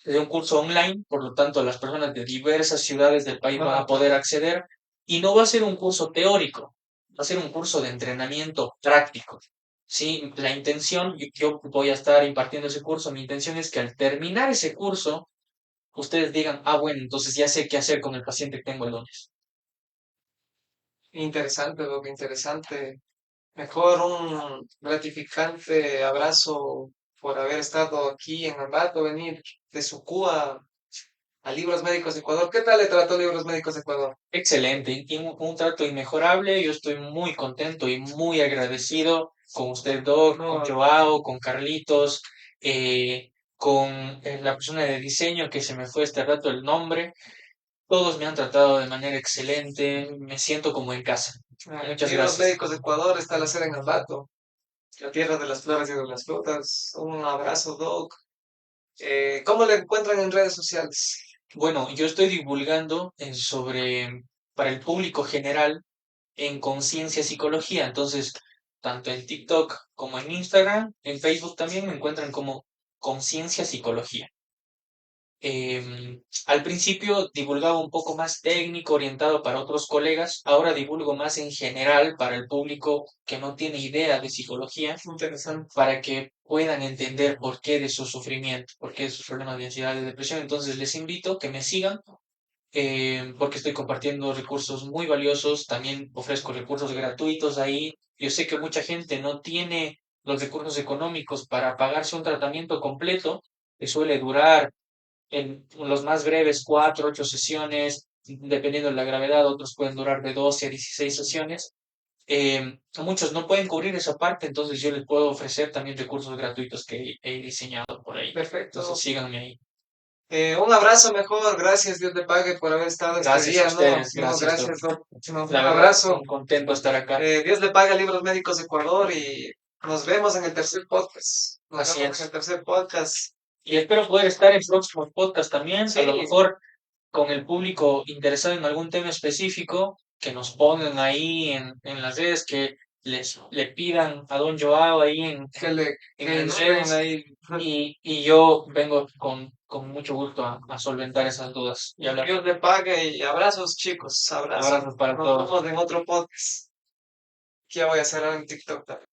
que sea un curso online, por lo tanto las personas de diversas ciudades del país van a poder acceder y no va a ser un curso teórico, va a ser un curso de entrenamiento práctico. Sí, la intención, yo voy a estar impartiendo ese curso, mi intención es que al terminar ese curso, ustedes digan, ah, bueno, entonces ya sé qué hacer con el paciente que tengo el lunes. interesante, lo que interesante. Mejor un gratificante abrazo por haber estado aquí en Ambato, venir de Sucúa a Libros Médicos de Ecuador. ¿Qué tal le trató Libros Médicos de Ecuador? Excelente, y un trato inmejorable. Yo estoy muy contento y muy agradecido con usted, Doc, con No, Joao, con Carlitos, con la persona de diseño que se me fue este rato el nombre. Todos me han tratado de manera excelente, me siento como en casa. Muchas Libros gracias. Médicos de Ecuador está la sede en Ambato, la tierra de las flores y de las frutas. Un abrazo, Doc. ¿Cómo le encuentran en redes sociales? Bueno, yo estoy divulgando para el público general en conciencia psicología. Entonces, tanto en TikTok como en Instagram. En Facebook también me encuentran como Conciencia Psicología. Al principio divulgaba un poco más técnico, orientado para otros colegas. Ahora divulgo más en general para el público que no tiene idea de psicología, Interesante. para que puedan entender por qué de su sufrimiento, por qué de sus problemas de ansiedad, de depresión. Entonces les invito que me sigan, porque estoy compartiendo recursos muy valiosos. También ofrezco recursos gratuitos ahí. Yo sé que mucha gente no tiene los recursos económicos para pagarse un tratamiento completo, que suele durar en los más breves 4, 8 sesiones, dependiendo de la gravedad. Otros pueden durar de 12 a 16 sesiones. Muchos no pueden cubrir esa parte, entonces yo les puedo ofrecer también recursos gratuitos que he diseñado por ahí. Entonces Perfecto. síganme ahí. Un abrazo mejor, gracias, Dios le pague por haber estado este Gracias a día, ¿no? ustedes, No, gracias, gracias, Doc. Doc. No, un La verdad, abrazo. contento de estar acá. Dios le pague a Libros Médicos de Ecuador y nos vemos en el tercer podcast. Nos Así vemos en el es. tercer podcast. Y espero poder estar en próximos podcasts también, a lo Sí, mejor con el público interesado en algún tema específico, que nos pongan ahí en las redes, que le pidan a Don Joao ahí en que las ilustren redes, ahí. y yo vengo con mucho gusto a solventar esas dudas y hablar. Dios le pague y abrazos, chicos. Abrazos. Abrazos para Nos todos. vemos en otro podcast. Que ya voy a cerrar en TikTok también.